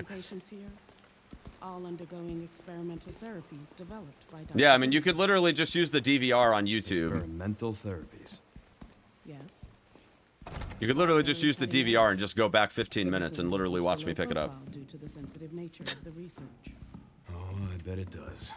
All undergoing experimental therapies developed by Dr. Yeah, I mean, you could literally just use the DVR on YouTube. Experimental therapies. Yes. You could literally just use the DVR and just go back 15 minutes and literally watch me pick it up. Due to the sensitive nature of the research. Oh, I bet it does.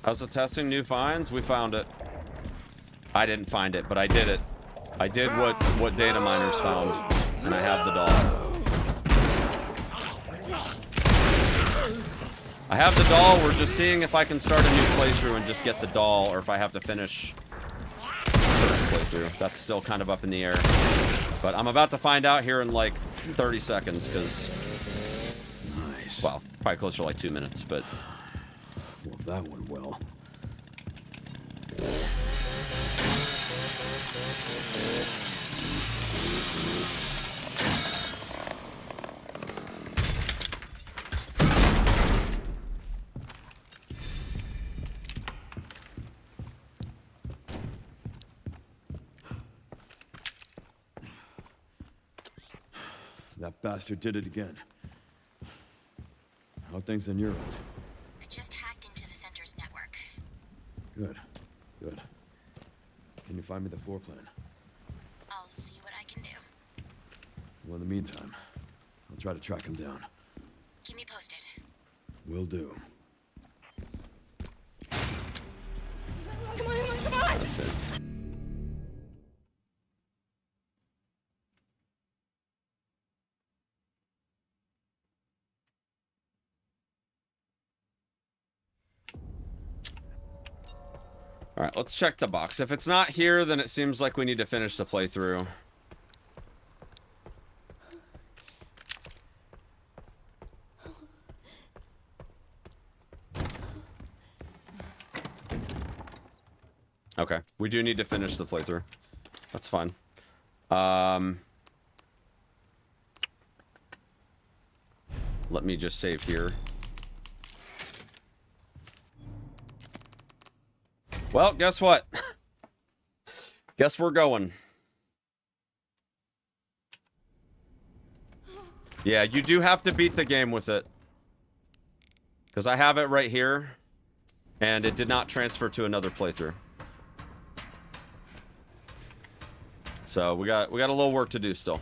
How's the testing new finds? We found it. I didn't find it, but I did it. I did what data miners found, and I have the doll. I have the doll. We're just seeing if I can start a new playthrough and just get the doll, or if I have to finish the current playthrough. That's still kind of up in the air. But I'm about to find out here in like 30 seconds, because... Nice. Well, probably closer to like 2 minutes, but... Well, that went well. That bastard did it again. How are things on your end? I just hacked into the center's network. Good. Good. Can you find me the floor plan? I'll see what I can do. Well, in the meantime, I'll try to track him down. Keep me posted. Will do. Come on, come on! That's it. All right, let's check the box. If it's not here, then it seems like we need to finish the playthrough. Okay, we do need to finish the playthrough. That's fine. Let me just save here. Well, guess what? Guess we're going. Yeah, you do have to beat the game with it. Because I have it right here. And it did not transfer to another playthrough. So we got a little work to do still.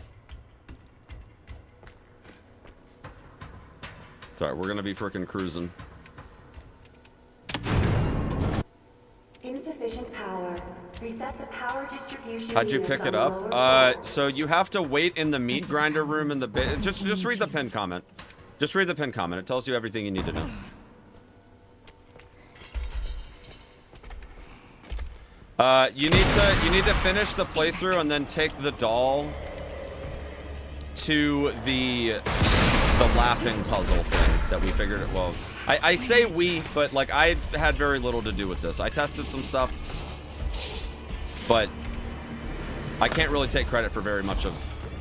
It's alright, we're gonna be freaking cruising. Insufficient power. Reset the power distribution. How'd you units pick on it the up? lower So you have to wait in the meat grinder room in the just read the pin comment. Just read the pin comment. It tells you everything you need to know. You need to finish the playthrough and then take the doll to the laughing puzzle thing that we figured it. Well, I say we, but like I had very little to do with this. I tested some stuff, but I can't really take credit for very much of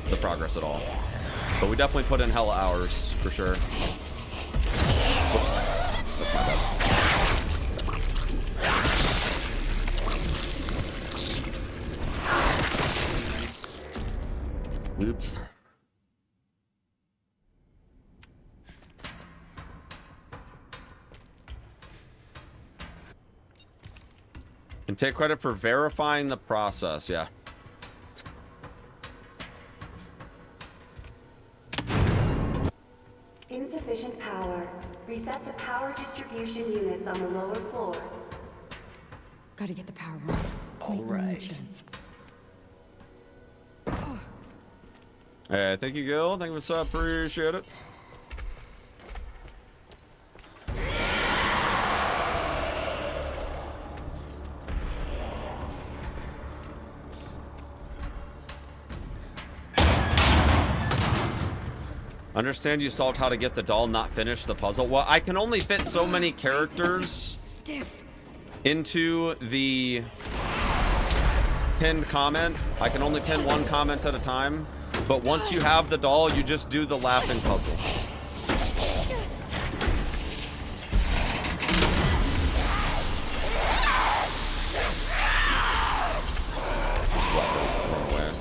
the progress at all. But we definitely put in hella hours for sure. Whoops, that's my bad. Oops. And take credit for verifying the process, yeah. Insufficient power. Reset the power distribution units on the lower floor. Gotta get the power on. Let's make one more chance. Hey, thank you, Gil. Thank you so appreciate it. Understand you solved how to get the doll, not finish the puzzle. Well, I can only fit so many characters into the pinned comment. I can only pin one comment at a time. But once you have the doll, you just do the laughing puzzle. Just let her run away.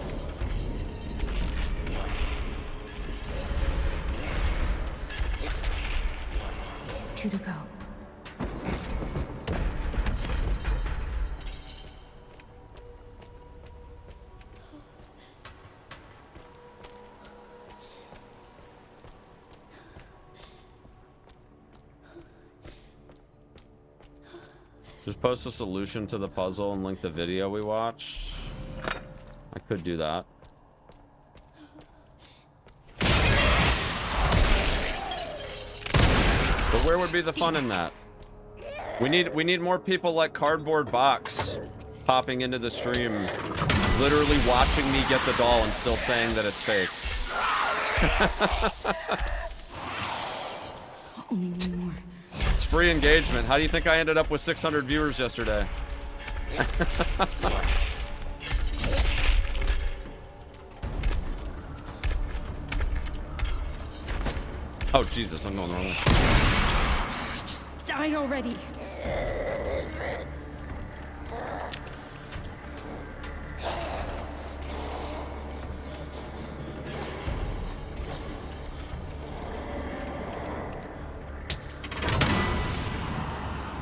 Two to go. Just post a solution to the puzzle and link the video we watched. I could do that. But where would be the fun in that? We need more people like Cardboard Box popping into the stream, literally watching me get the doll and still saying that it's fake. Only one more. It's free engagement. How do you think I ended up with 600 viewers yesterday? Oh, Jesus, I'm going the wrong way. Just die already.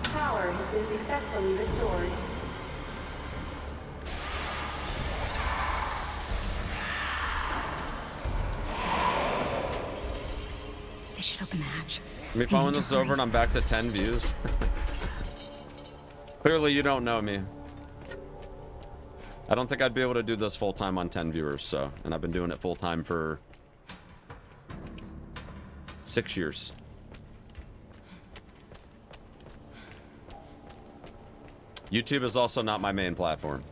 Power has been successfully restored. should open the hatch. Let me find when this is over and I'm back to 10 views. Clearly you don't know me. I don't think I'd be able to do this full time on 10 viewers, so, and I've been doing it full time for 6 years. YouTube is also not my main platform.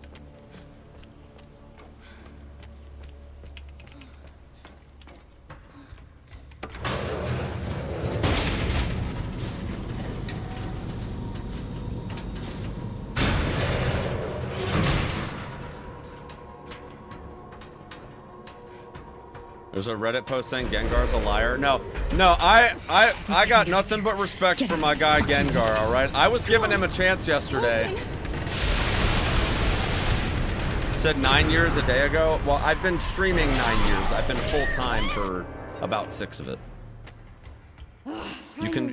There's a Reddit post saying Gengar's a liar. No, I got nothing but respect for my guy Gengar, all right? I was giving him a chance yesterday. Said 9 years a day ago. Well, I've been streaming 9 years. I've been full-time for about 6 of it.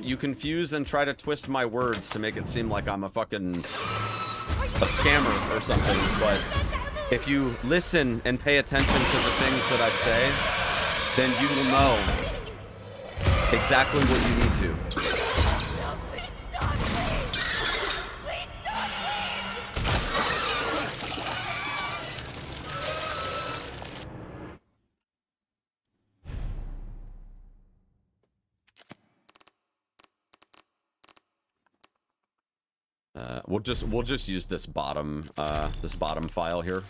You confuse and try to twist my words to make it seem like I'm a fucking scammer or something, but if you listen and pay attention to the things that I say, then you will know exactly what you need to. No, please stop me! Please stop me! We'll just use this bottom file here.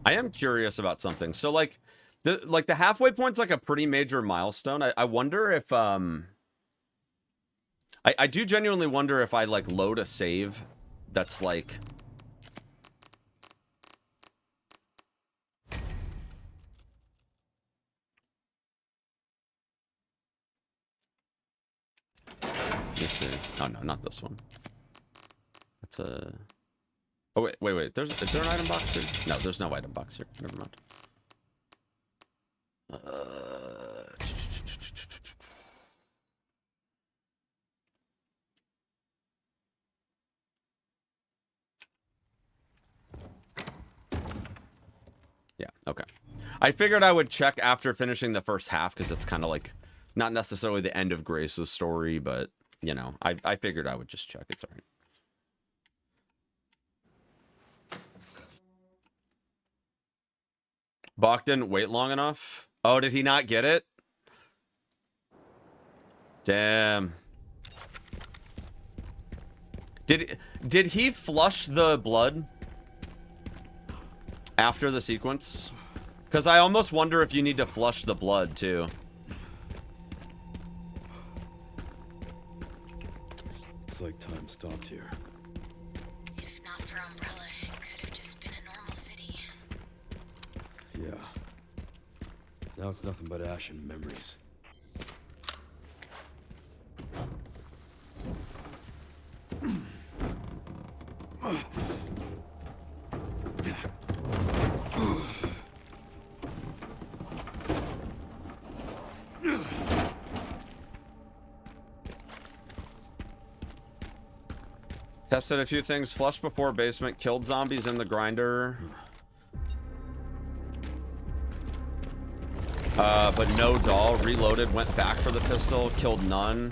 I am curious about something. So like the halfway point's like a pretty major milestone. I wonder if I do genuinely wonder if I like load a save that's like let's see. Oh no, not this one. That's a oh wait. Is there an item box here? No, there's no item box here. Never mind. Yeah, okay. I figured I would check after finishing the first half because it's kind of like not necessarily the end of Grace's story, but you know, I figured I would just check. It's all right. Bach didn't wait long enough. Oh, did he not get it? Damn. Did he flush the blood after the sequence? Because I almost wonder if you need to flush the blood too. It's like time stopped here. If not for Umbrella, it could have just been a normal city. Yeah. Now it's nothing but ash and memories. Tested a few things. Flushed before basement. Killed zombies in the grinder. But no doll. Reloaded. Went back for the pistol. Killed none.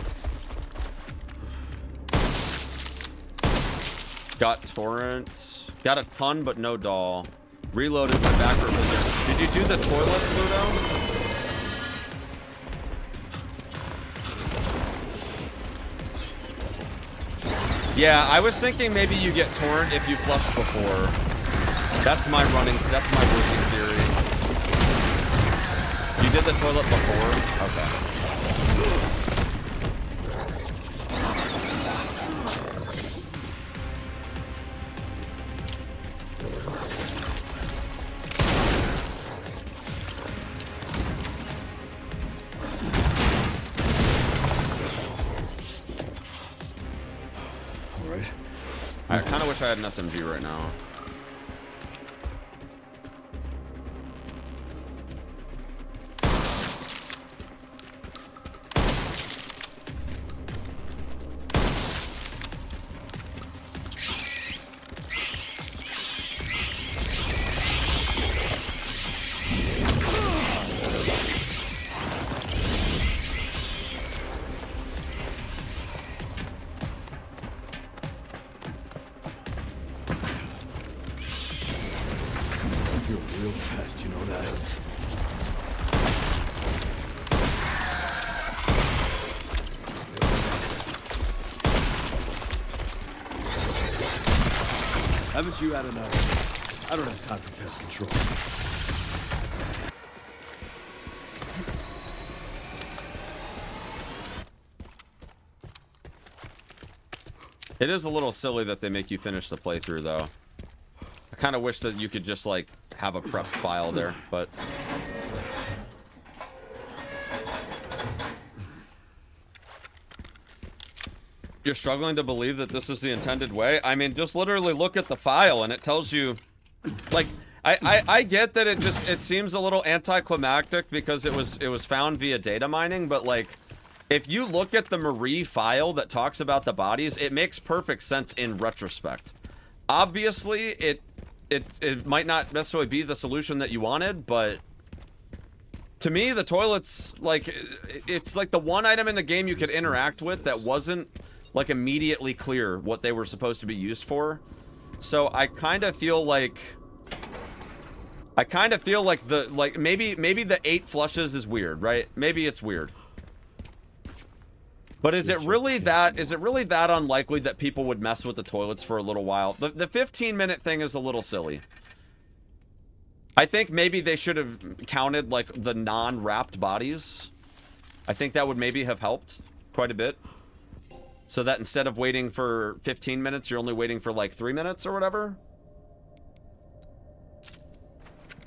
Got torrent. Got a ton, but no doll. Reloaded. Went back for a pistol. Did you do the toilets, Ludo? Yeah, I was thinking maybe you get torrent if you flush before. That's my working theory. You did the toilet before? Okay. I kind of wish I had an SMG right now. Haven't you had enough? I don't have time for pest control. It is a little silly that they make you finish the playthrough, though. I kind of wish that you could just, like, have a prepped file there, but... You're struggling to believe that this is the intended way? I mean, just literally look at the file and it tells you... Like, I get that it seems a little anticlimactic because it was found via data mining, but, like... If you look at the Marie file that talks about the bodies, it makes perfect sense in retrospect. Obviously, it might not necessarily be the solution that you wanted, but to me, the toilets, like, it's like the one item in the game you could interact with that wasn't, like, immediately clear what they were supposed to be used for. So I kind of feel like maybe the 8 flushes is weird, right? Maybe it's weird. But is it really that unlikely that people would mess with the toilets for a little while? The 15-minute thing is a little silly. I think maybe they should have counted, like, the non-wrapped bodies. I think that would maybe have helped quite a bit. So that instead of waiting for 15 minutes, you're only waiting for, like, 3 minutes or whatever.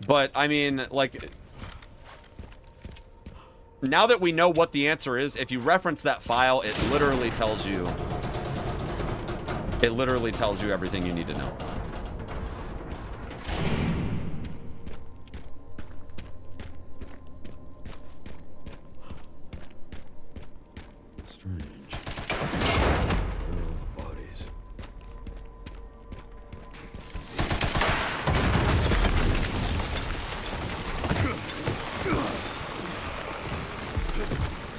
But, I mean, like... Now that we know what the answer is, if you reference that file, it literally tells you everything you need to know. Strange. All the bodies.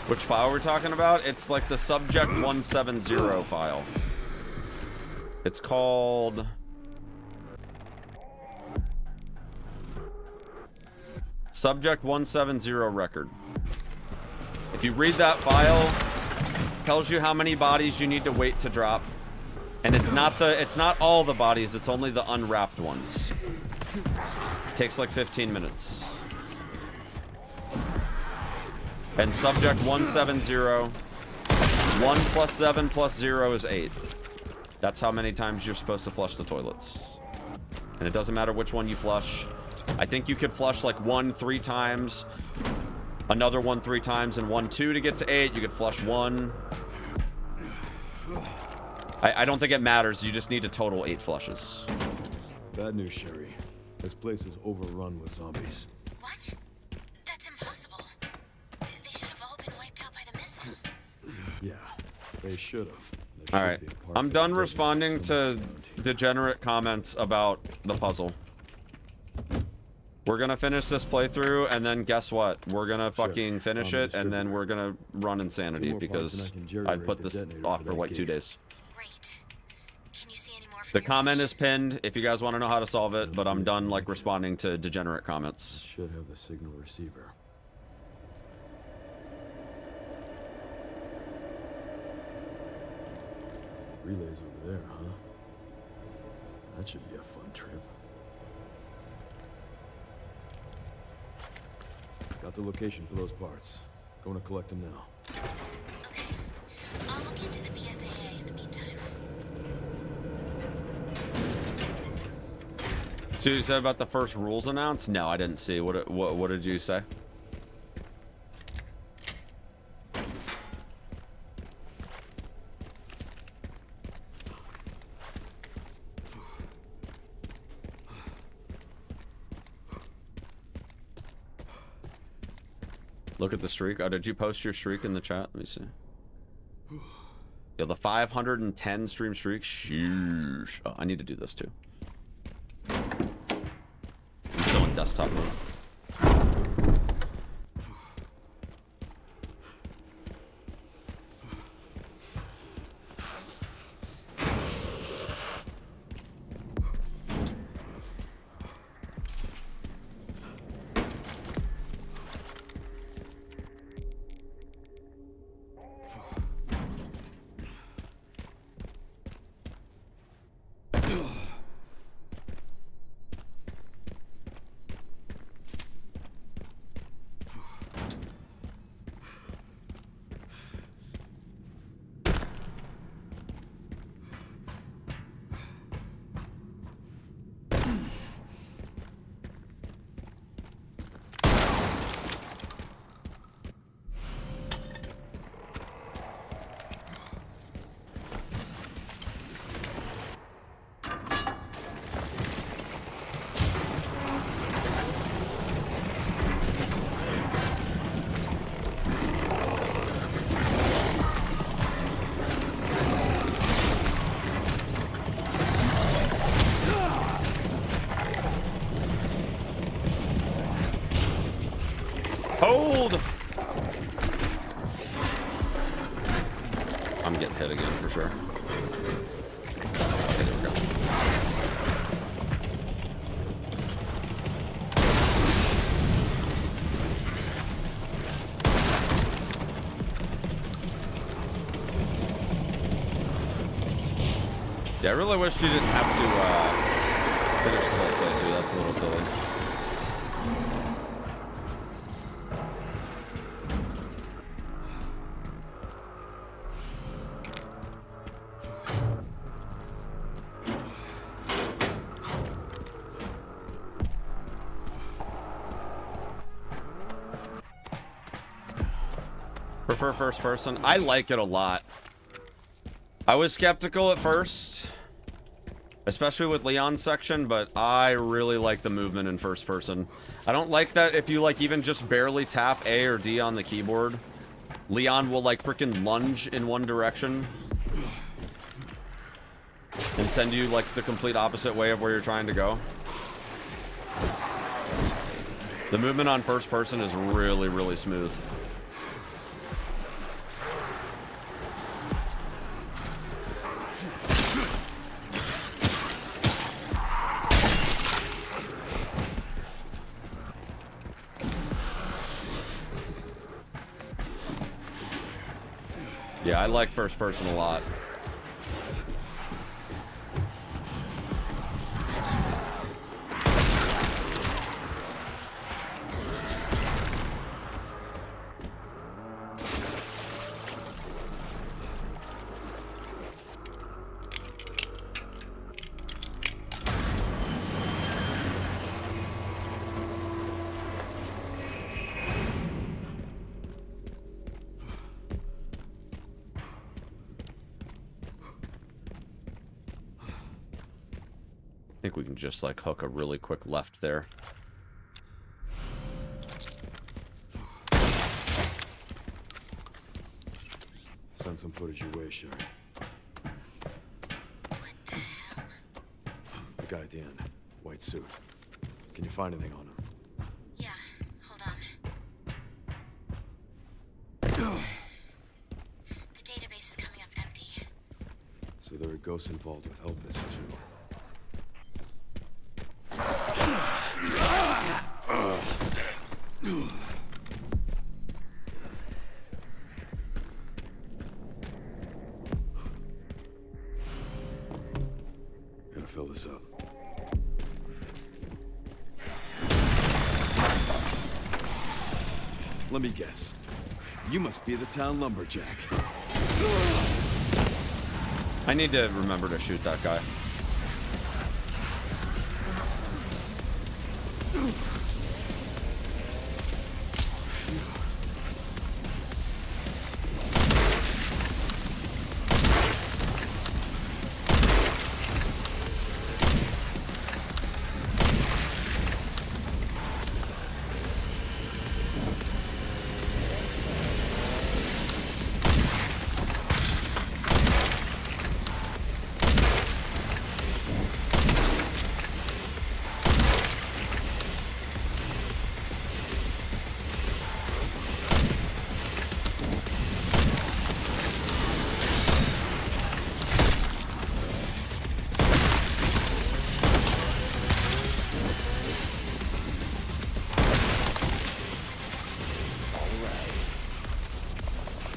Which file we're talking about? It's like the subject 170 file. It's called... Subject 170 record. If you read that file, it tells you how many bodies you need to wait to drop. And it's not all the bodies, it's only the unwrapped ones. It takes like 15 minutes. And subject 170, 1 plus 7 plus 0 is 8. That's how many times you're supposed to flush the toilets. And it doesn't matter which one you flush. I think you could flush like 1 3 times, another 1 3 times, and 1 2 to get to 8. You could flush 1. I don't think it matters. You just need to total 8 flushes. Bad news, Sherry. This place is overrun with zombies. What? That's impossible. They should have all been wiped out by the missile. Yeah, they should have. All right, I'm done responding to degenerate comments about the puzzle. We're gonna finish this playthrough, and then guess what? We're gonna fucking finish it, and then we're gonna run Insanity, because I put this off for like 2 days. Great. Can you see any more from The your comment is position? pinned if you guys want to know how to solve it, but I'm done like responding to degenerate comments. Should have the signal receiver. Relays over there, huh? That should be a fun trip. Got the location for those parts. Going to collect them now. Okay. I'll look into the BSAA in the meantime. See what you said about the first rules announced? No, I didn't see. What did you say? Look at the streak. Oh, did you post your streak in the chat? Let me see. Yeah, the 510 stream streak. Sheesh. Oh, I need to do this too. I'm still in desktop mode. gold. I'm getting hit again for sure. Okay, there we go. Yeah, I really wish you didn't have to finish the whole playthrough. That's a little silly. Prefer first person. I like it a lot. I was skeptical at first, especially with Leon's section, but I really like the movement in first person. I don't like that if you like even just barely tap A or D on the keyboard, Leon will like freaking lunge in one direction and send you like the complete opposite way of where you're trying to go. The movement on first person is really, really smooth. Yeah, I like first person a lot. I think we can just like hook a really quick left there. Send some footage your way, Sherry. What the hell? The guy at the end, white suit. Can you find anything on him? Yeah, hold on. The database is coming up empty. So there are ghosts involved with Elvis too. Gotta fill this up. Let me guess. You must be the town lumberjack. I need to remember to shoot that guy.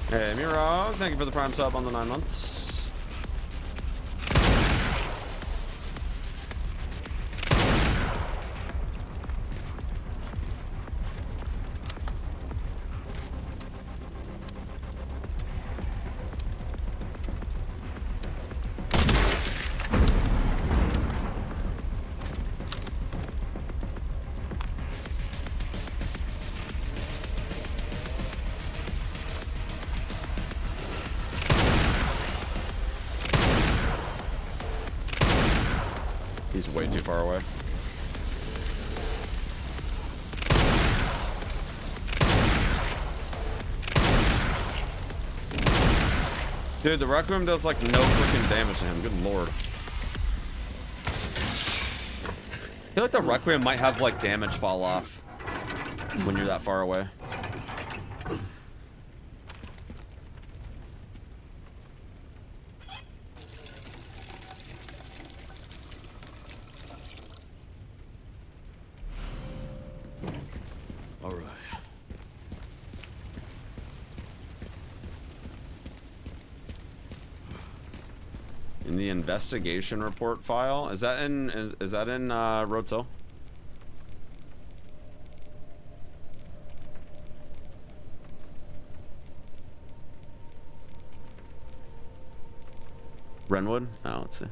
Hey, Miro, thank you for the prime sub on the 9 months. He's way too far away. Dude, the Requiem does like no freaking damage to him. Good lord. I feel like the Requiem might have like damage fall off when you're that far away. In the investigation report file? Is that in Roto? Renwood? Oh, let's see.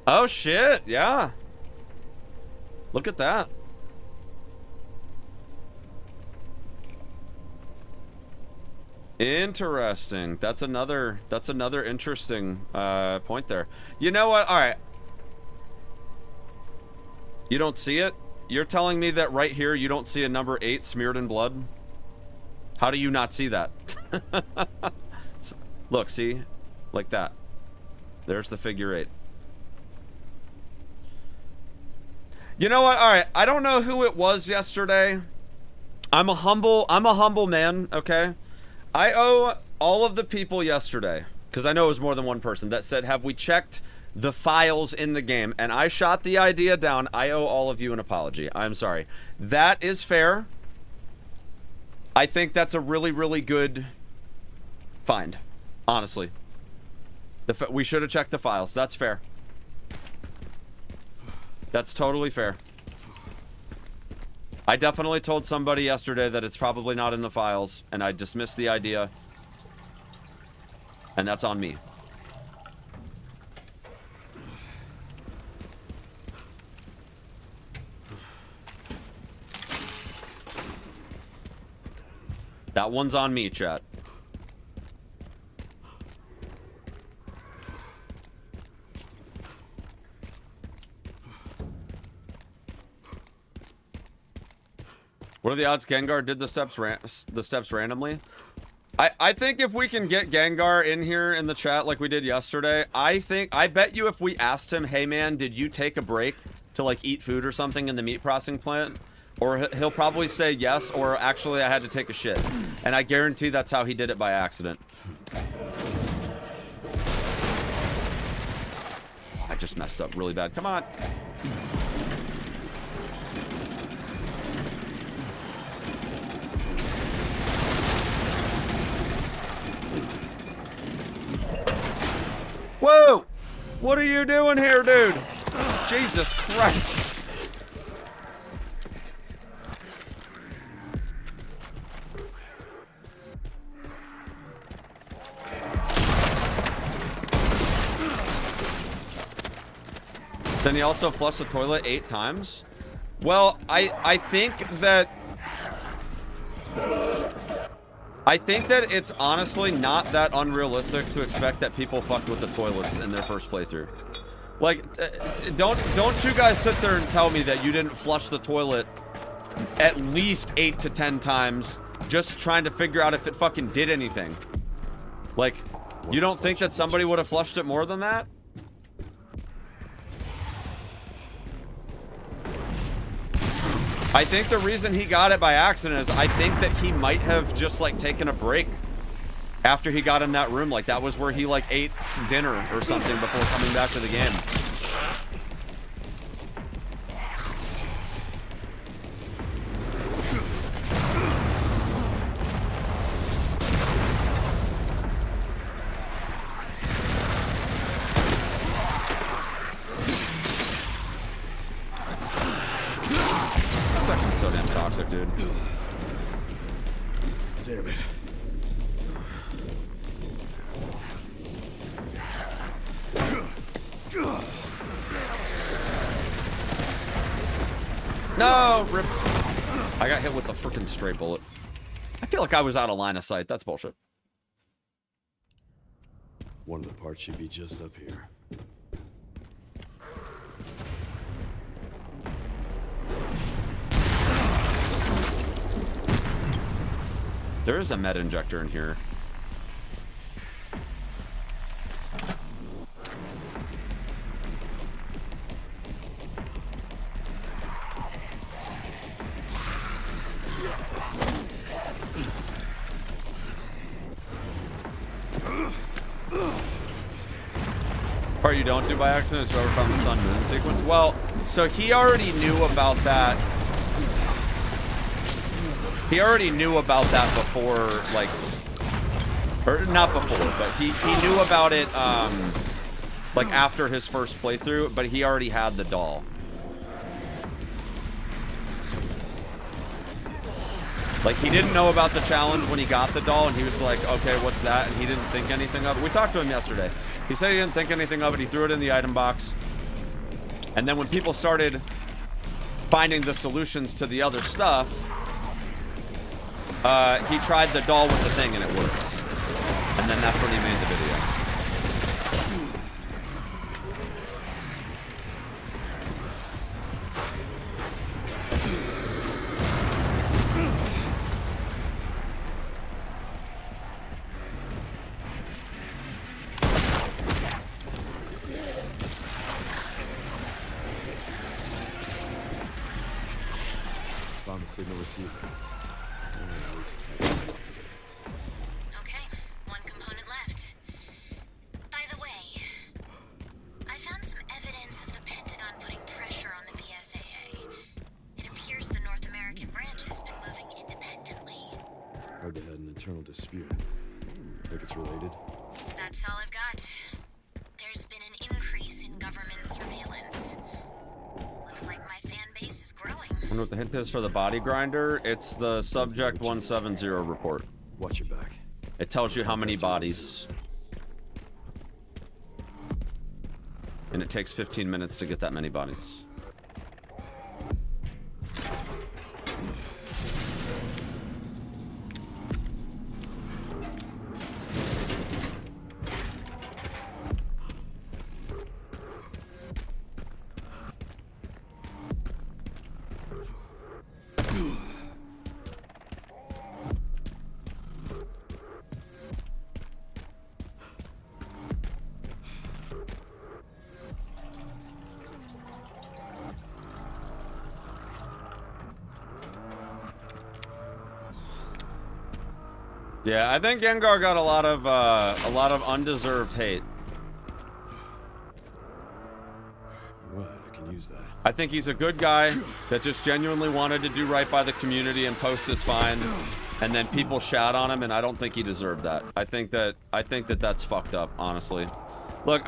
Oh shit, yeah. Look at that. Interesting. That's another interesting point there. You know what? All right. You don't see it? You're telling me that right here you don't see a number 8 smeared in blood? How do you not see that? Look, see? Like that. There's the figure 8. You know what? All right. I don't know who it was yesterday. I'm a humble man, okay? I owe all of the people yesterday, because I know it was more than one person, that said, have we checked the files in the game? And I shot the idea down. I owe all of you an apology. I'm sorry. That is fair. I think that's a really, really good find, honestly. We should have checked the files. That's fair. That's totally fair. I definitely told somebody yesterday that it's probably not in the files, and I dismissed the idea. And that's on me. That one's on me, chat. What are the odds Gengar did the steps randomly? I think if we can get Gengar in here in the chat like we did yesterday, I bet you if we asked him, hey man, did you take a break to like eat food or something in the meat processing plant? Or he'll probably say yes, or actually I had to take a shit. And I guarantee that's how he did it by accident. I just messed up really bad. Come on. Whoa! What are you doing here, dude? Jesus Christ. Then he also flushed the toilet 8 times? Well, I think that it's honestly not that unrealistic to expect that people fucked with the toilets in their first playthrough. Like, don't you guys sit there and tell me that you didn't flush the toilet at least 8 to 10 times just trying to figure out if it fucking did anything. Like, you don't think that somebody would have flushed it more than that? I think the reason he got it by accident is I think that he might have just like taken a break after he got in that room. Like that was where he like ate dinner or something before coming back to the game. So damn toxic, dude. Damn it. No, rip. I got hit with a freaking stray bullet. I feel like I was out of line of sight. That's bullshit. One of the parts should be just up here. There is a med injector in here. Part you don't do by accident is whoever found the sun moon sequence. Well, so he already knew about that. He already knew about that before, like, Or not before, but he knew about it like after his first playthrough, but he already had the doll. Like, he didn't know about the challenge when he got the doll, and he was like, okay, what's that? And he didn't think anything of it. We talked to him yesterday. He said he didn't think anything of it. He threw it in the item box. And then when people started finding the solutions to the other stuff, he tried the doll with the thing, and it worked. And then that's when he made the video. Found the signal receiver. Okay, one component left. By the way, I found some evidence of the Pentagon putting pressure on the BSAA. It appears the North American branch has been moving independently. Heard they had an internal dispute. Think it's related? That's all I've got. There's been an increase in government surveillance. Looks like my fan base is growing. I wonder what the hint is for the body grinder. It's the Subject 170 report. Watch your back. It tells you how many bodies. And it takes 15 minutes to get that many bodies. Yeah, I think Gengar got a lot of undeserved hate. Right, I can use that. I think he's a good guy that just genuinely wanted to do right by the community and post his find, and then people shout on him, and I don't think he deserved that. I think that that's fucked up, honestly. Look,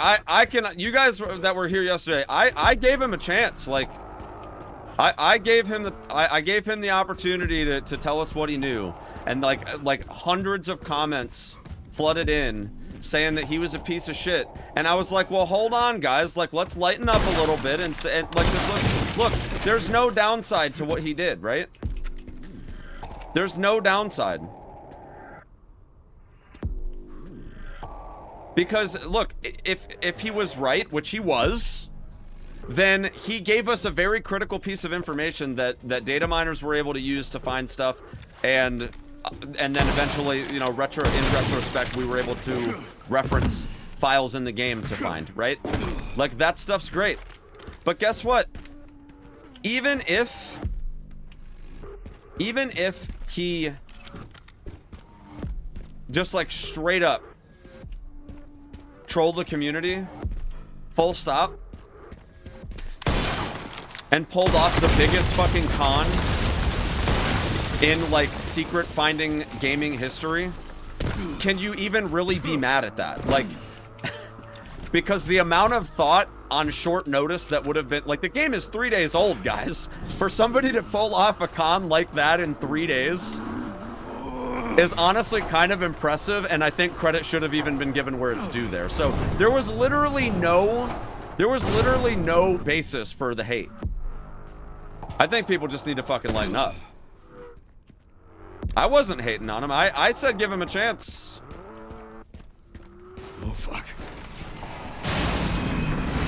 you guys that were here yesterday, I gave him a chance. Like, I gave him the opportunity to tell us what he knew. And like hundreds of comments flooded in saying that he was a piece of shit. And I was like, well, hold on, guys. Like, let's lighten up a little bit and like, just look, there's no downside to what he did, right? There's no downside. Because look, if he was right, which he was, then he gave us a very critical piece of information that data miners were able to use to find stuff, and then eventually, you know, in retrospect, we were able to reference files in the game to find, right? Like, that stuff's great. But guess what? Even if he just like straight up trolled the community, full stop, and pulled off the biggest fucking con in like secret finding gaming history, can you even really be mad at that? Like, because the amount of thought on short notice that would have been, like, the game is 3 days old, guys. For somebody to pull off a con like that in 3 days is honestly kind of impressive, and I think credit should have even been given where it's due there. So there was literally no basis for the hate. I think people just need to fucking lighten up. I wasn't hating on him. I said give him a chance. Oh, fuck.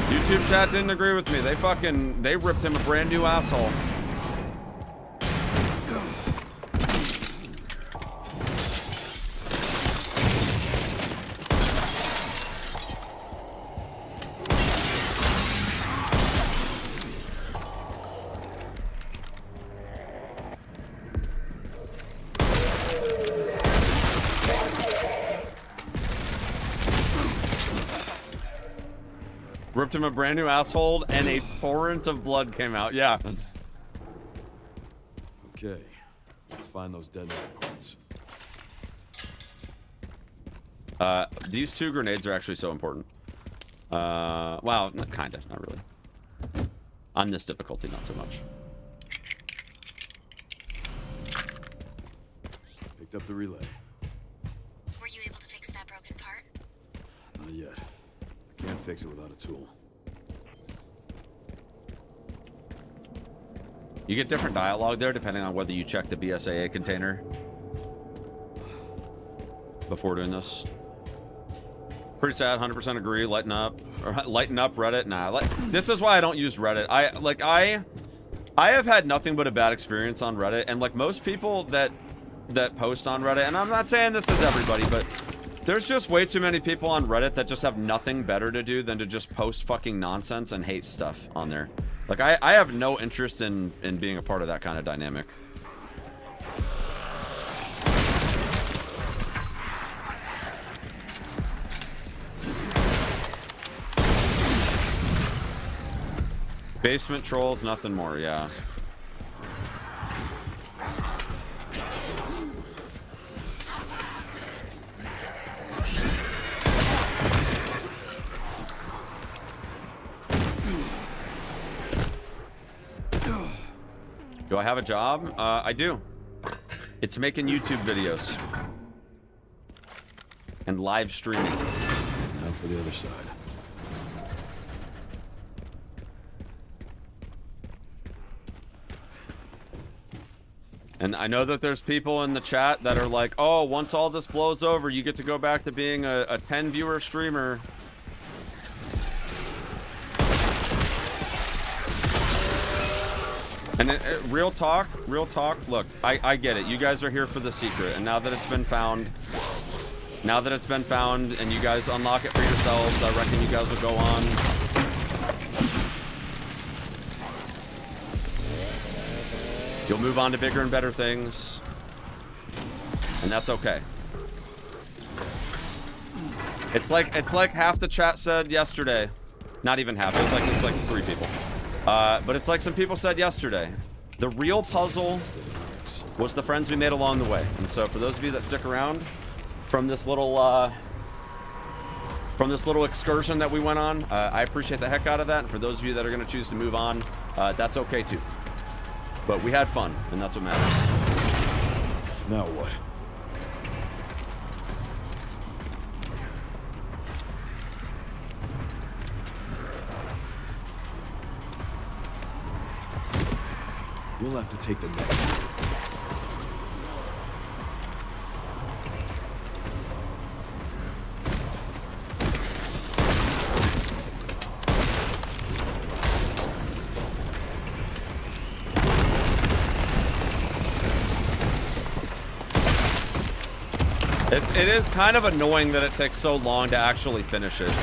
YouTube chat didn't agree with me. They ripped him a brand new asshole. Ripped him a brand new asshole, and a torrent of blood came out. Yeah. Okay, let's find those dead points. These 2 grenades are actually so important. Well, kinda, not really. On this difficulty, not so much. Picked up the relay. Were you able to fix that broken part? Not yet. I can't fix it without a tool. You get different dialogue there depending on whether you check the BSAA container before doing this. Pretty sad, 100% agree, lighten up. Or, lighten up, Reddit, nah. This is why I don't use Reddit. I have had nothing but a bad experience on Reddit, and like most people that post on Reddit, and I'm not saying this is everybody, but there's just way too many people on Reddit that just have nothing better to do than to just post fucking nonsense and hate stuff on there. Like, I have no interest in being a part of that kind of dynamic. Basement trolls, nothing more, yeah. Do I have a job? I do. It's making YouTube videos. And live streaming. Now for the other side. And I know that there's people in the chat that are like, oh, once all this blows over, you get to go back to being a 10 viewer streamer. And real talk, look, I get it. You guys are here for the secret. And now that it's been found, and you guys unlock it for yourselves, I reckon you guys will go on. You'll move on to bigger and better things. And that's okay. It's like half the chat said yesterday. Not even half, it's like 3 people. But it's like some people said yesterday. The real puzzle was the friends we made along the way. And so for those of you that stick around from this little excursion that we went on, I appreciate the heck out of that. And for those of you that are going to choose to move on, that's okay too. But we had fun, and that's what matters. Now what? You'll have to take the next. It is kind of annoying that it takes so long to actually finish it.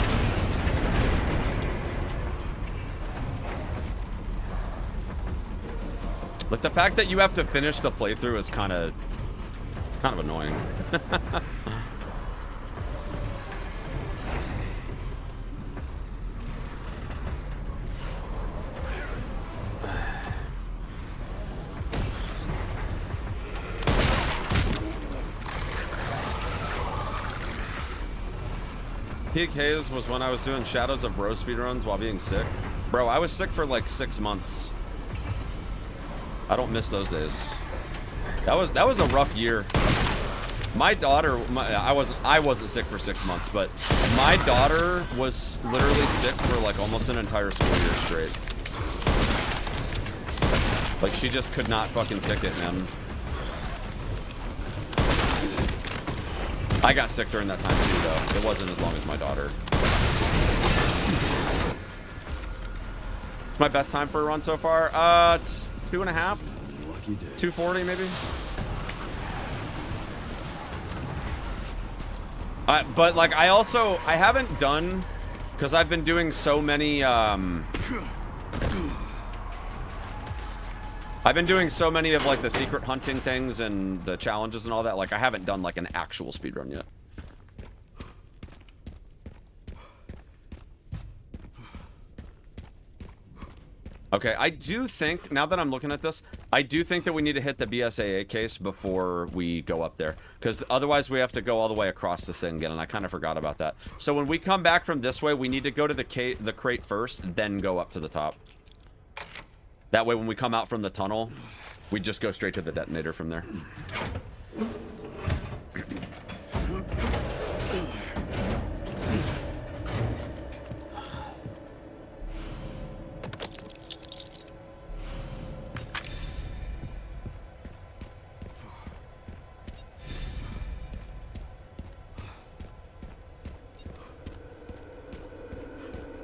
Like, the fact that you have to finish the playthrough is kind of annoying. Peak Haze was when I was doing Shadows of Bro speedruns while being sick. Bro, I was sick for like 6 months. I don't miss those days. That was a rough year. My daughter, I wasn't sick for 6 months, but my daughter was literally sick for like almost an entire school year straight. Like, she just could not fucking kick it, man. I got sick during that time too, though. It wasn't as long as my daughter. It's my best time for a run so far. It's 2.5, 240 maybe. But like, I haven't done, because I've been doing so many. I've been doing so many of like the secret hunting things and the challenges and all that. Like, I haven't done like an actual speedrun yet. Okay, I do think, now that I'm looking at this, I do think that we need to hit the BSAA case before we go up there. Because otherwise we have to go all the way across this thing again, and I kind of forgot about that. So when we come back from this way, we need to go to the crate first, then go up to the top. That way when we come out from the tunnel, we just go straight to the detonator from there.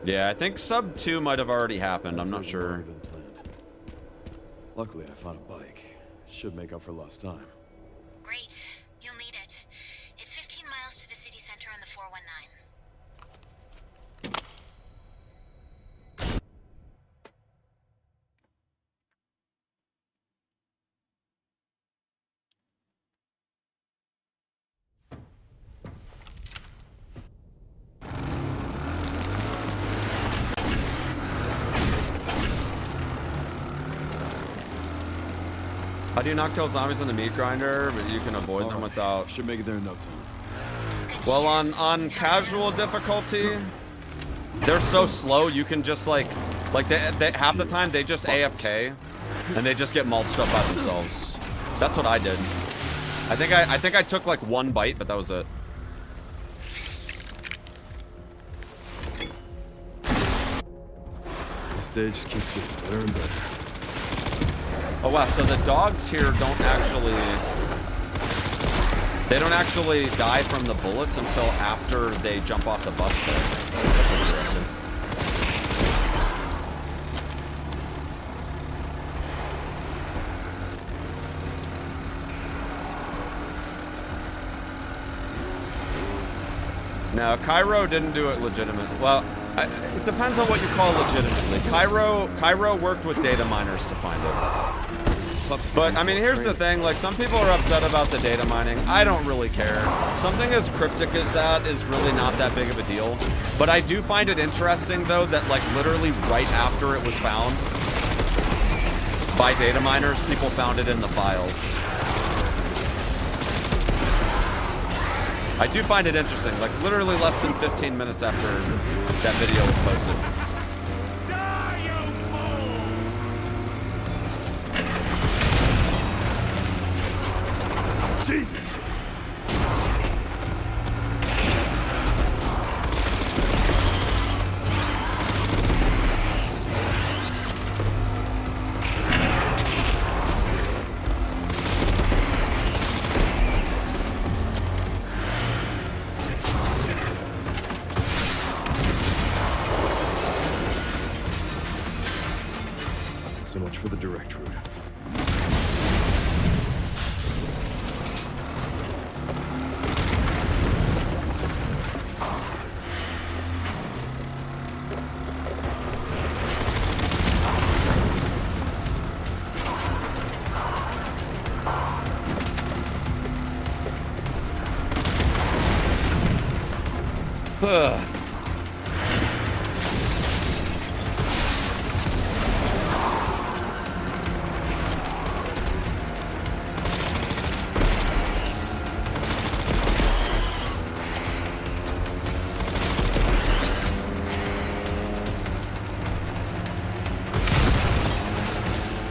Yeah, I think sub 2 might have already happened. I'm not sure. Luckily, I found a bike. Should make up for lost time. Great. You'll need it. It's 15 miles to the city center on the 419. How do you knock out zombies in the meat grinder, but you can avoid them without... Should make it there in no time. Well, on casual difficulty, they're so slow, you can just, like they half the time, they just AFK, and they just get mulched up by themselves. That's what I did. I think I took, like, one bite, but that was it. This day just keeps getting better and better. Oh wow, so the dogs here don't actually... They don't actually die from the bullets until after they jump off the bus there. That's interesting. No, Cairo didn't do it legitimately. Well, it depends on what you call legitimately. Cairo worked with data miners to find it. But, I mean, here's the thing, like, some people are upset about the data mining. I don't really care. Something as cryptic as that is really not that big of a deal. But I do find it interesting, though, that, like, literally right after it was found by data miners, people found it in the files. I do find it interesting, like, literally less than 15 minutes after that video was posted. Jesus! So much for the direct route.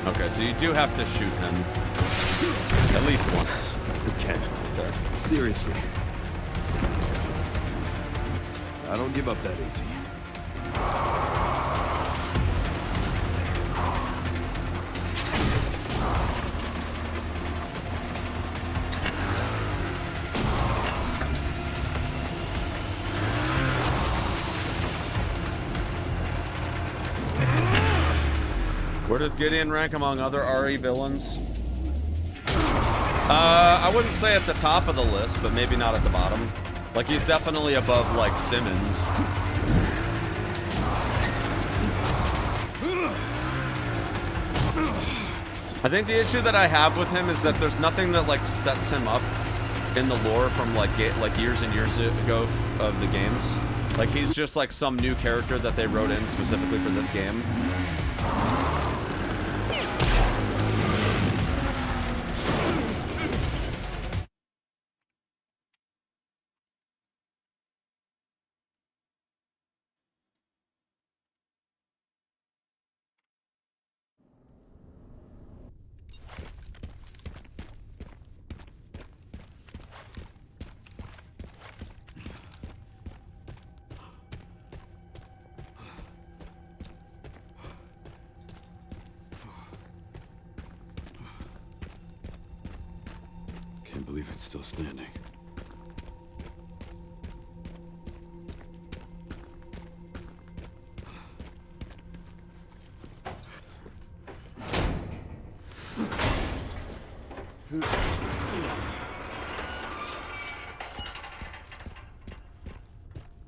Okay, so you do have to shoot him. At least once. You can. There. Seriously. I don't give up that easy. Where does Gideon rank among other RE villains? I wouldn't say at the top of the list, but maybe not at the bottom. Like, he's definitely above, like, Simmons. I think the issue that I have with him is that there's nothing that, like, sets him up in the lore from, like, years and years ago of the games. Like, he's just, like, some new character that they wrote in specifically for this game. Can't believe it's still standing.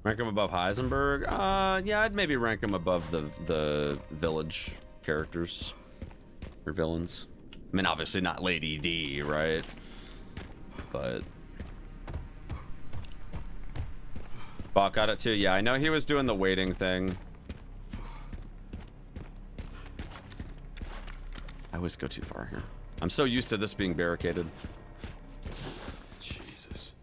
Rank him above Heisenberg? Yeah, I'd maybe rank him above the village characters or villains. I mean, obviously not Lady D, right? But Bot got it too. Yeah, I know he was doing the waiting thing. I always go too far here. I'm so used to this being barricaded. Jesus.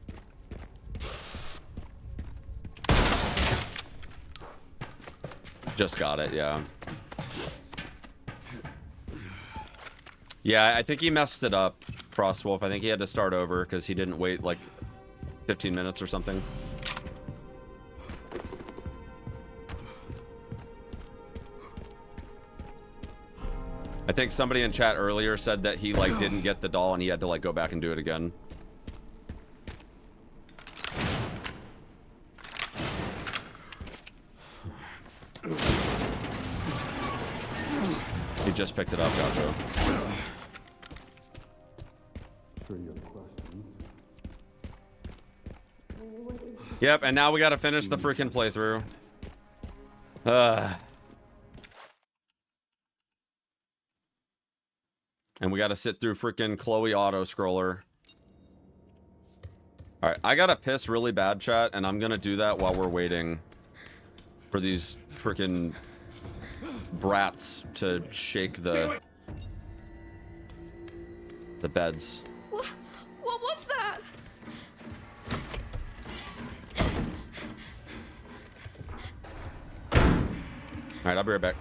Just got it, yeah. Yeah, I think he messed it up, Frostwolf. I think he had to start over because he didn't wait like 15 minutes or something. I think somebody in chat earlier said that he like didn't get the doll and he had to like go back and do it again. He just picked it up, gotcha. Yep, and now we gotta finish the freaking playthrough. And we gotta sit through freaking Chloe auto scroller. Alright, I gotta piss really bad, chat, and I'm gonna do that while we're waiting for these freaking brats to shake the beds. What was that? Alright, I'll be right back.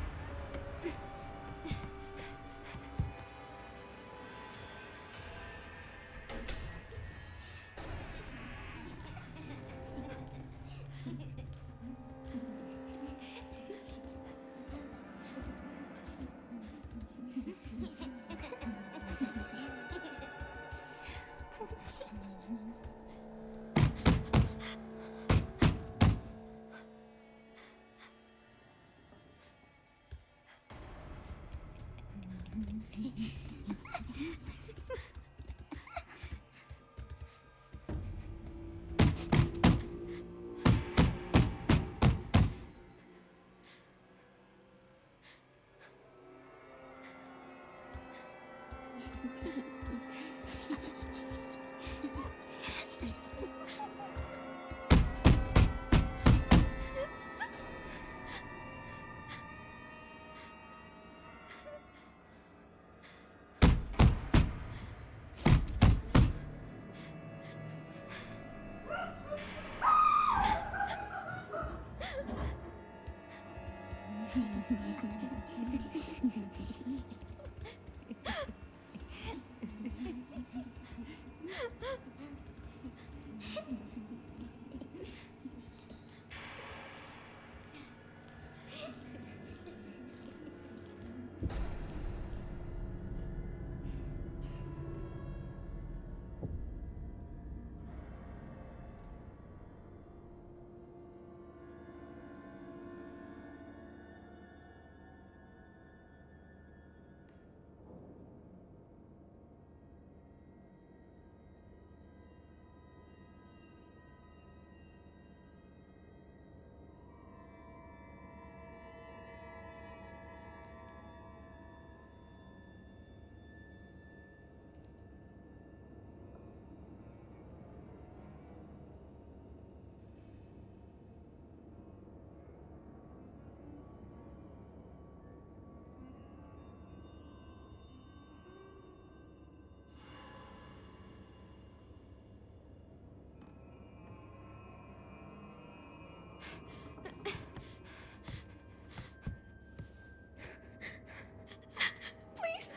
Please,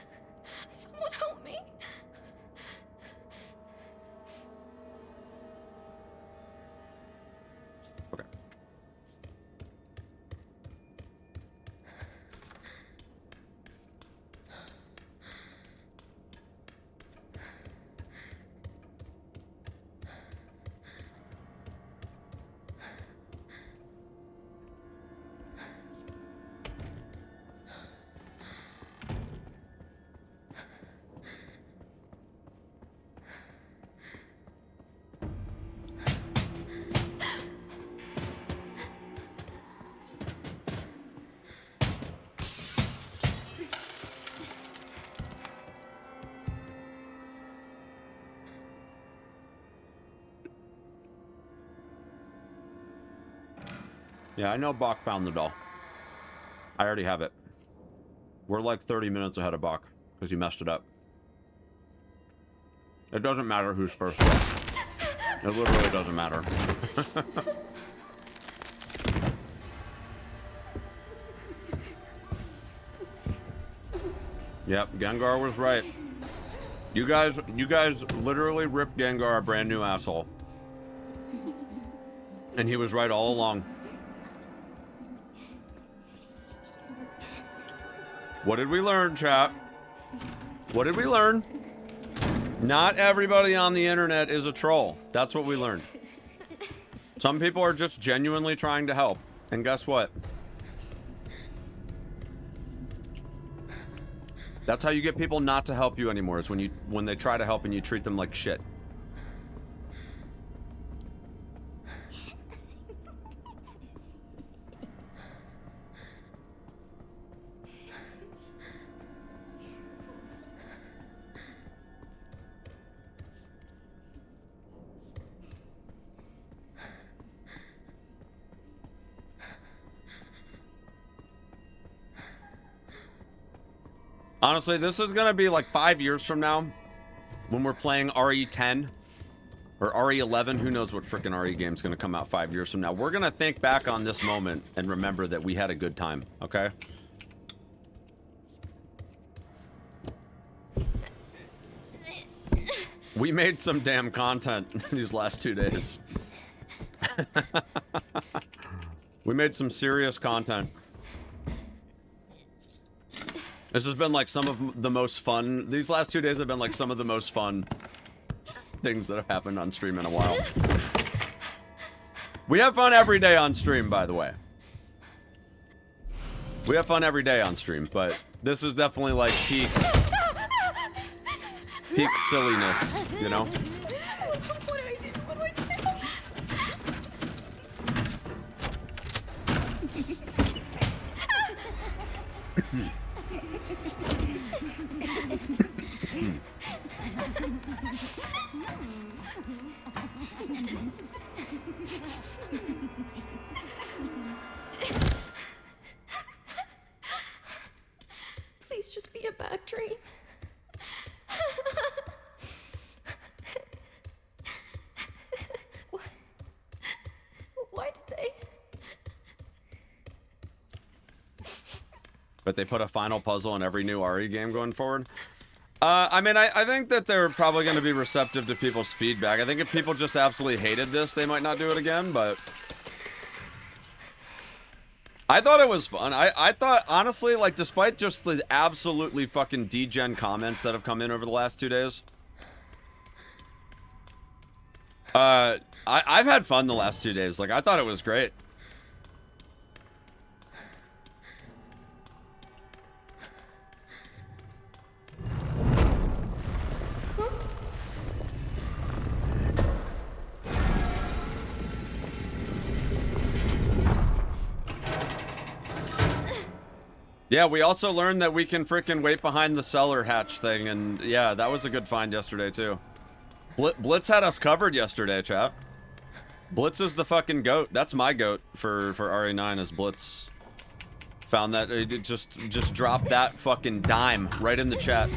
someone help me. Okay. Yeah, I know Bach found the doll. I already have it. We're like 30 minutes ahead of Bach because you messed it up. It doesn't matter who's first. It literally doesn't matter. Yep, Gengar was right. You guys literally ripped Gengar a brand new asshole. And he was right all along. What did we learn, chat? What did we learn? Not everybody on the internet is a troll. That's what we learned. Some people are just genuinely trying to help. And guess what? That's how you get people not to help you anymore, is when they try to help and you treat them like shit. Honestly, this is gonna be like 5 years from now when we're playing RE10 or RE11. Who knows what freaking RE game's gonna come out 5 years from now. We're gonna think back on this moment and remember that we had a good time, okay? We made some damn content these last 2 days. We made some serious content. This has been like some of the most fun. These last 2 days have been like some of the most fun things that have happened on stream in a while. We have fun every day on stream, by the way. We have fun every day on stream, but this is definitely like peak silliness, you know? What do I do? What do I do? Please just be a bad dream. Why did they? But they put a final puzzle in every new RE game going forward. I mean, I think that they're probably going to be receptive to people's feedback. I think if people just absolutely hated this, they might not do it again, but... I thought it was fun. I thought, honestly, like, despite just the absolutely fucking degen comments that have come in over the last 2 days... I've had fun the last 2 days. Like, I thought it was great. Yeah, we also learned that we can frickin' wait behind the cellar hatch thing, and yeah, that was a good find yesterday, too. Blitz had us covered yesterday, chat. Blitz is the fucking goat. That's my goat for RE9, is Blitz. Found that, it just dropped that fucking dime right in the chat.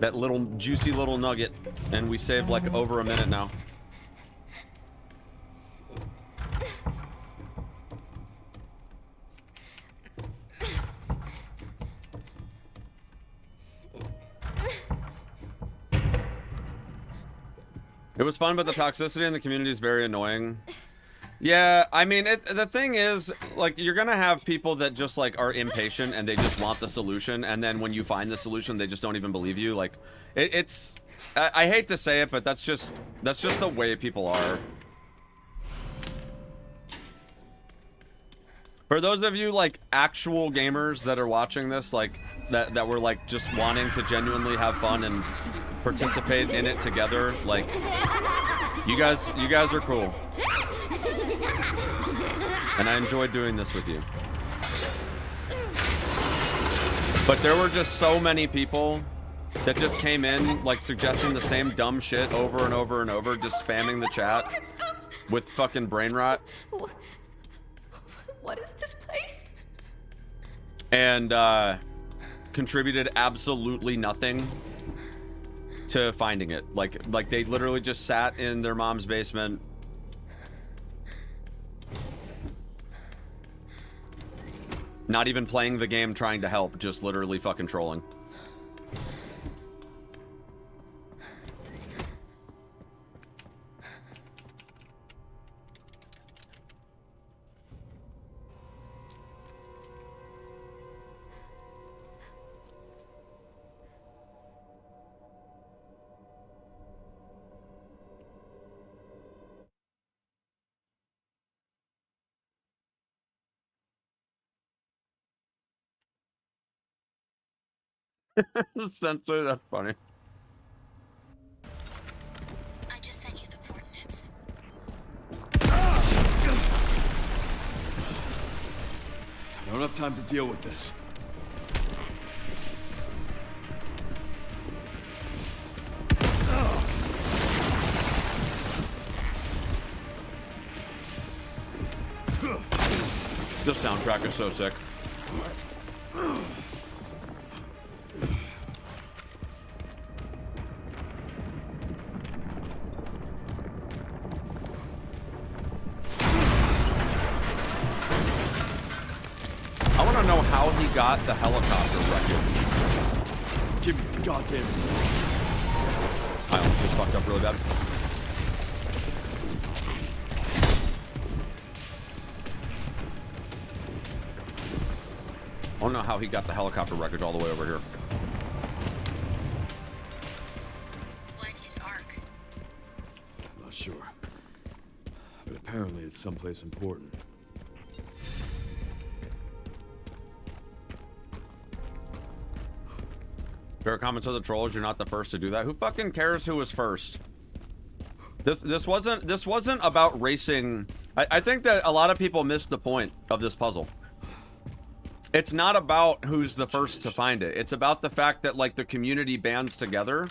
That little, juicy little nugget, and we saved like over a minute now. It was fun, but the toxicity in the community is very annoying. Yeah, I mean, the thing is, like, you're gonna have people that just, like, are impatient and they just want the solution, and then when you find the solution, they just don't even believe you. Like, it's... I hate to say it, but that's just the way people are. For those of you, like, actual gamers that are watching this, like, that were, like, just wanting to genuinely have fun and participate in it together, like, you guys are cool. And I enjoyed doing this with you. But there were just so many people that just came in, like, suggesting the same dumb shit over and over and over, just spamming the chat with fucking brain rot. What is this place? And contributed absolutely nothing to finding it. Like they literally just sat in their mom's basement. Not even playing the game trying to help, just literally fucking trolling. Essentially, that's funny. I just sent you the coordinates. I don't have time to deal with this. The soundtrack is so sick. I want to know how he got the helicopter wreckage. Give me the goddamn. I almost just fucked up really bad. I don't know how he got the helicopter wreckage all the way over here. What is ARC? Not sure. But apparently it's someplace important. Fair comments of the trolls, you're not the first to do that. Who fucking cares who was first? This wasn't about racing. I think that a lot of people missed the point of this puzzle. It's not about who's the first to find it. It's about the fact that like the community bands together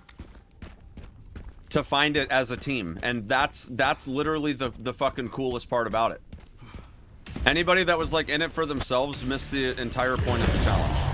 to find it as a team. And that's literally the fucking coolest part about it. Anybody that was like in it for themselves missed the entire point of the challenge.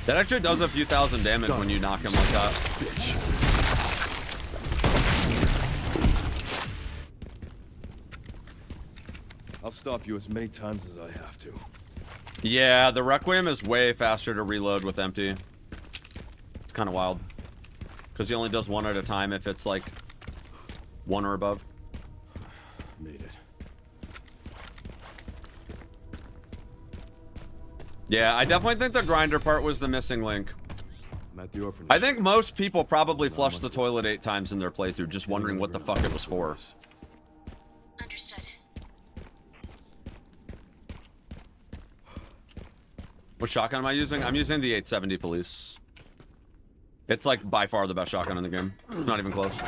That actually does a few thousand damage when you knock him like that. Bitch. I'll stop you as many times as I have to. Yeah, the Requiem is way faster to reload with empty. It's kind of wild. Because he only does one at a time if it's like 1 or above. Made it. Yeah, I definitely think the grinder part was the missing link. I'm at the orphanage. I think most people probably flushed the toilet 8 times in their playthrough, just wondering what the fuck it was for. Understood. What shotgun am I using? I'm using the 870 police. It's like by far the best shotgun in the game. Not even close.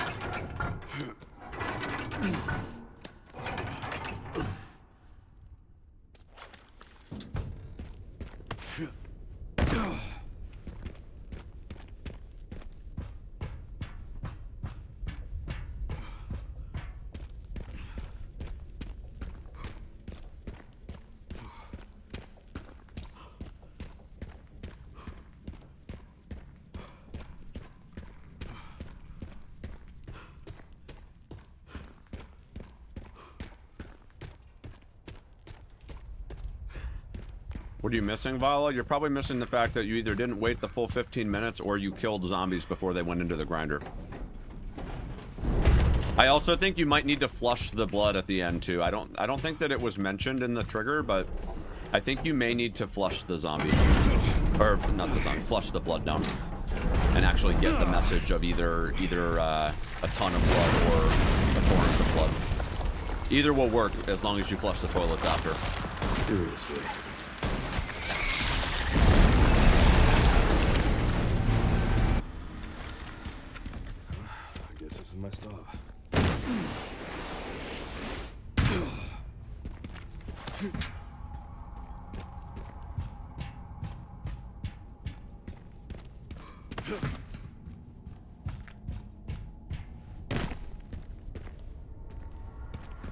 What are you missing, Vala? You're probably missing the fact that you either didn't wait the full 15 minutes or you killed zombies before they went into the grinder. I also think you might need to flush the blood at the end too. I don't think that it was mentioned in the trigger, but I think you may need to flush the zombie. Or not the zombie, flush the blood down. And actually get the message of either a ton of blood or a torrent of blood. Either will work as long as you flush the toilets after. Seriously. I guess this is my stop.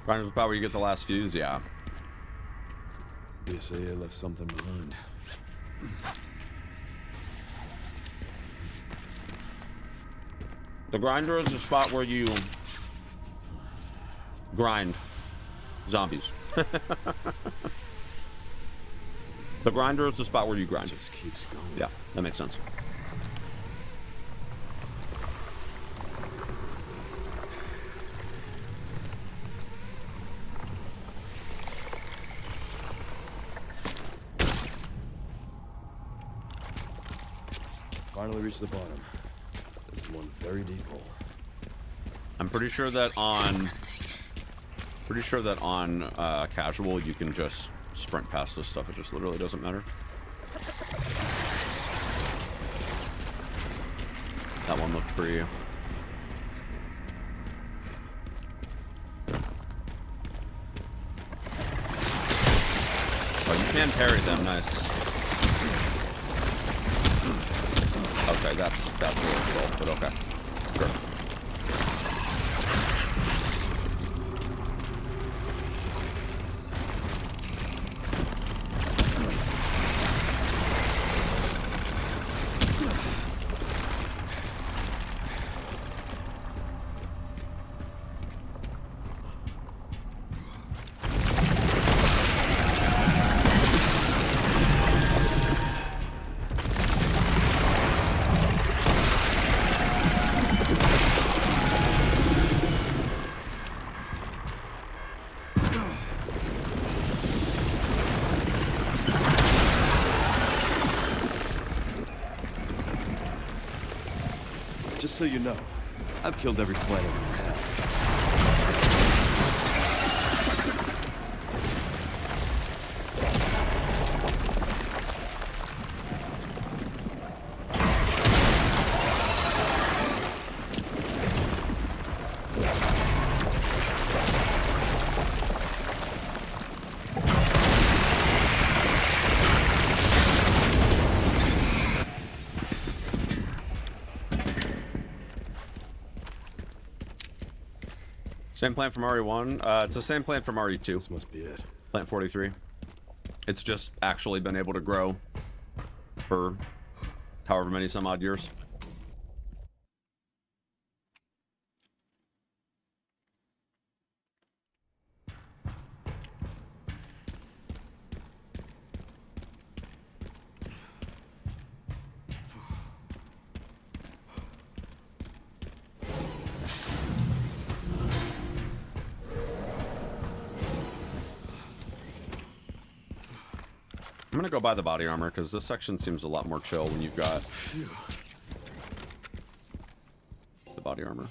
Grinder's about where you get the last fuse, yeah. BSAA left something behind. The grinder is the spot where you grind zombies. The grinder is the spot where you grind. Just keeps going. Yeah, that makes sense. Finally reached the bottom. This is one very deep hole. I'm pretty sure that on casual you can just sprint past this stuff. It just literally doesn't matter. That one looked for you. Oh, you can parry them. Nice. Okay, that's a little dull, but okay. Sure. Just so you know, I've killed every planet in hell. Same plant from RE1. It's the same plant from RE2. This must be it. Plant 43. It's just actually been able to grow for however many some odd years. I'm gonna go buy the body armor because this section seems a lot more chill when you've got the body armor.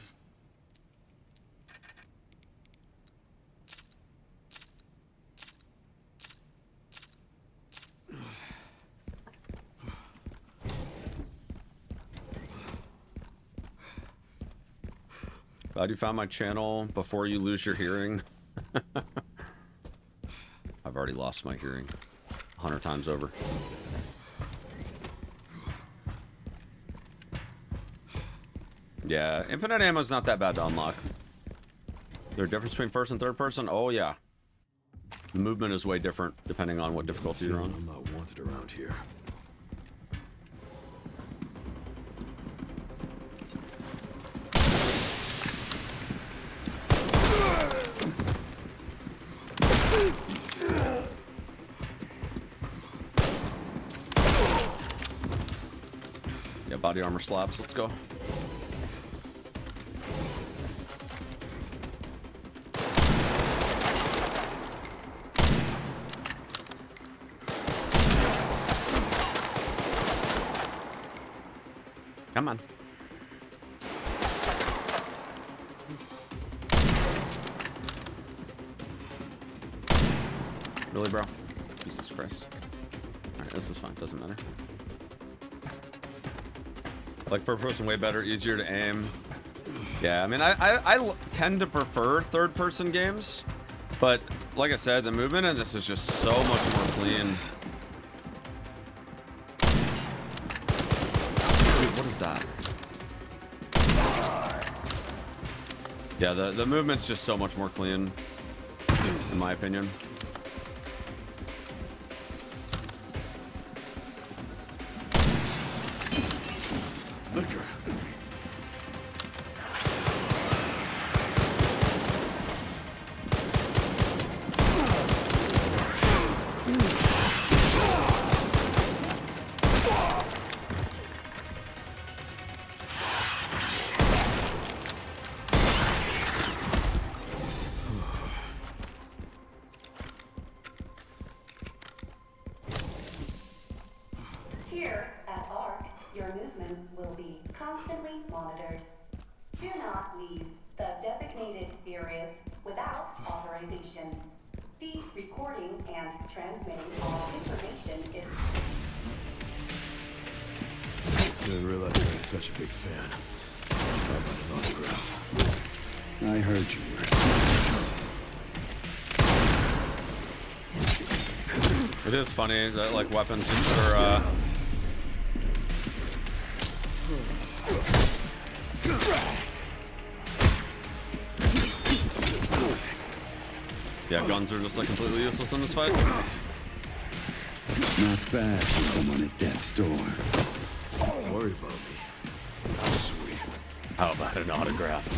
Glad you found my channel before you lose your hearing. I've already lost my hearing 100 times over. Yeah, infinite ammo is not that bad to unlock. There's a difference between first and third person? Oh yeah. The movement is way different depending on what difficulty you're on. I'm not wanted around here. Yeah, body armor slaps. Let's go. Come on. Really, bro? Jesus Christ. Alright, this is fine. Doesn't matter. Like first person way better, easier to aim. Yeah, I mean, I tend to prefer third-person games, but like I said, the movement in this is just so much more clean. Dude, what is that? Yeah, the movement's just so much more clean, in my opinion. Liquor. Here at ARC, your movements will be constantly monitored. Do not leave the designated areas without authorization. The recording and transmitting all information is... Didn't realize I was such a big fan. How about an autograph? I heard you were. It is funny that like weapons are yeah, guns are just like completely useless in this fight. Not bad for someone at death's door. Don't worry about me. How sweet. How about an autograph?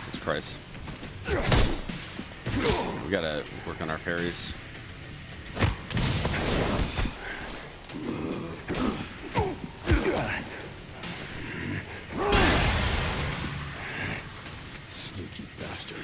Jesus Christ. We gotta work on our parries. Sneaky bastard.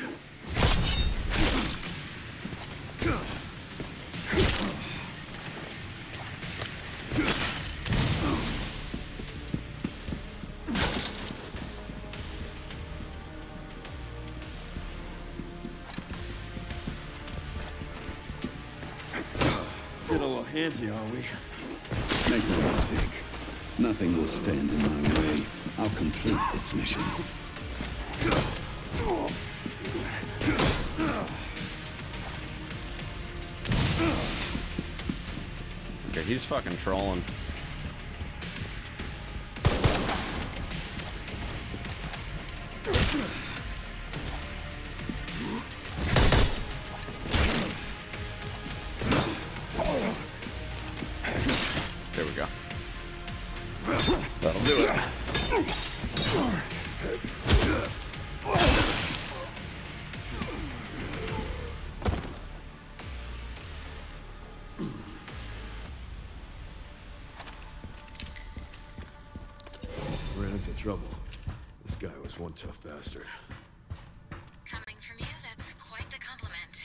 Get a little handsy, are we? Make no mistake. Nothing will stand in my way. I'll complete this mission. Okay, he's fucking trolling. There we go. That'll do it. Ran into trouble. This guy was one tough bastard. Coming from you, that's quite the compliment.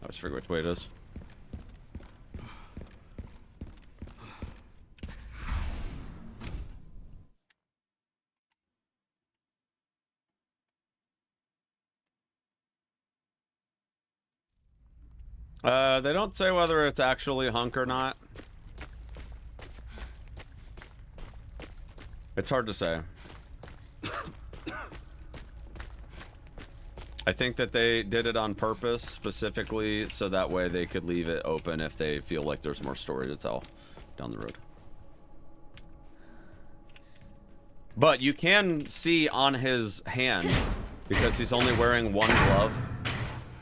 I just forget which way it is. They don't say whether it's actually Hunk or not. It's hard to say. I think that they did it on purpose, specifically so that way they could leave it open if they feel like there's more story to tell down the road. But you can see on his hand, because he's only wearing one glove,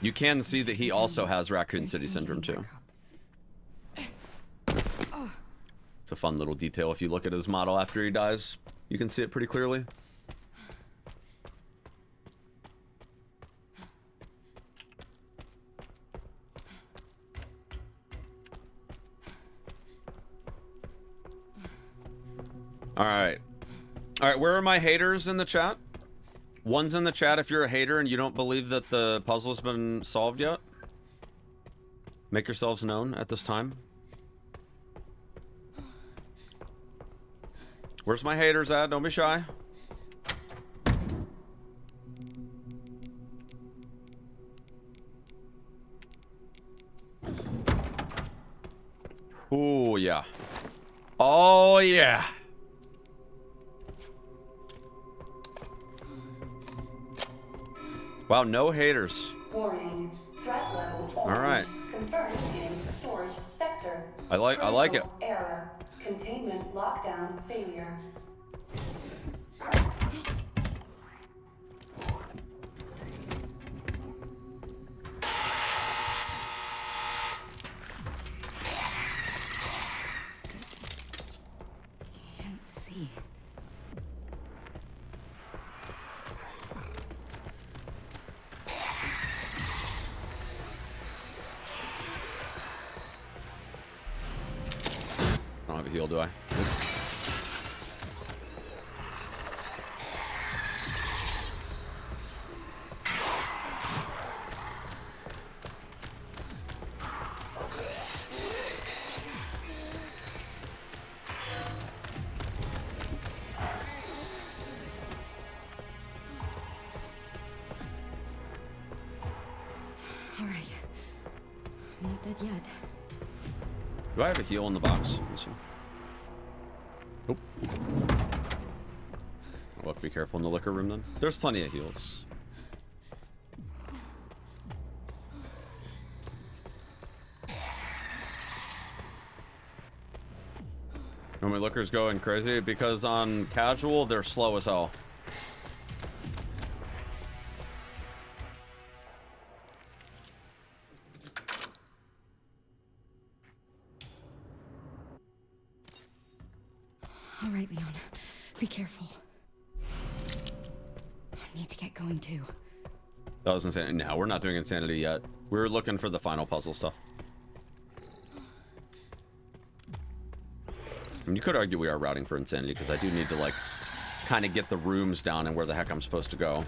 you can see that he also has Raccoon City Syndrome too. It's a fun little detail. If you look at his model after he dies, you can see it pretty clearly. Alright, where are my haters in the chat? One's in the chat if you're a hater and you don't believe that the puzzle's been solved yet. Make yourselves known at this time. Where's my haters at? Don't be shy. Oh, yeah. Oh, yeah. Wow, no haters. Warning. Threat level orange. All right. Confirmed in storage sector. I like it. Critical error. Containment lockdown failure. Can't see. I don't have a heal, do I? All right. I'm not dead yet. Do I have a heal in the box? Let me see. Nope. I'll have to be careful in the liquor room then. There's plenty of heals. When my liquor's going crazy, because on casual, they're slow as hell. All right, Leon. Be careful. I need to get going too. That was insanity. No, we're not doing insanity yet. We were looking for the final puzzle stuff. I mean, you could argue we are routing for insanity because I do need to like kind of get the rooms down and where the heck I'm supposed to go.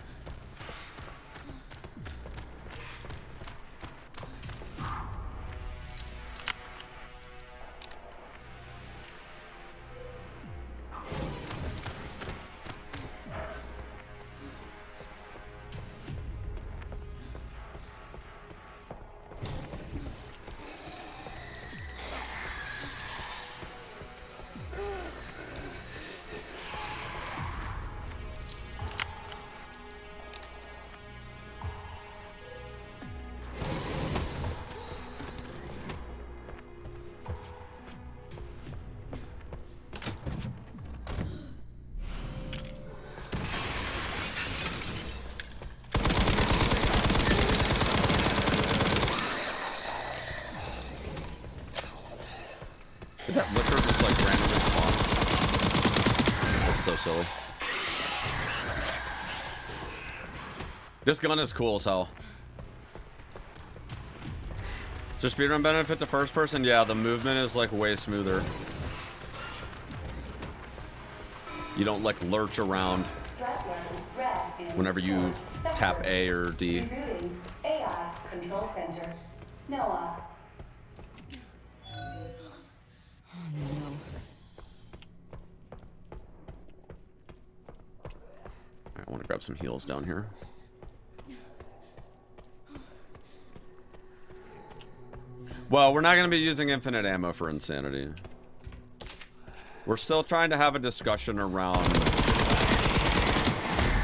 Did that liquor just like randomly spawn? That's so silly. This gun is cool as hell. Is there speedrun benefit to first person? Yeah, the movement is like way smoother. You don't like lurch around whenever you tap A or D. Rebooting AI control center. Noah. I want to grab some heals down here. Well, we're not going to be using infinite ammo for insanity. We're still trying to have a discussion around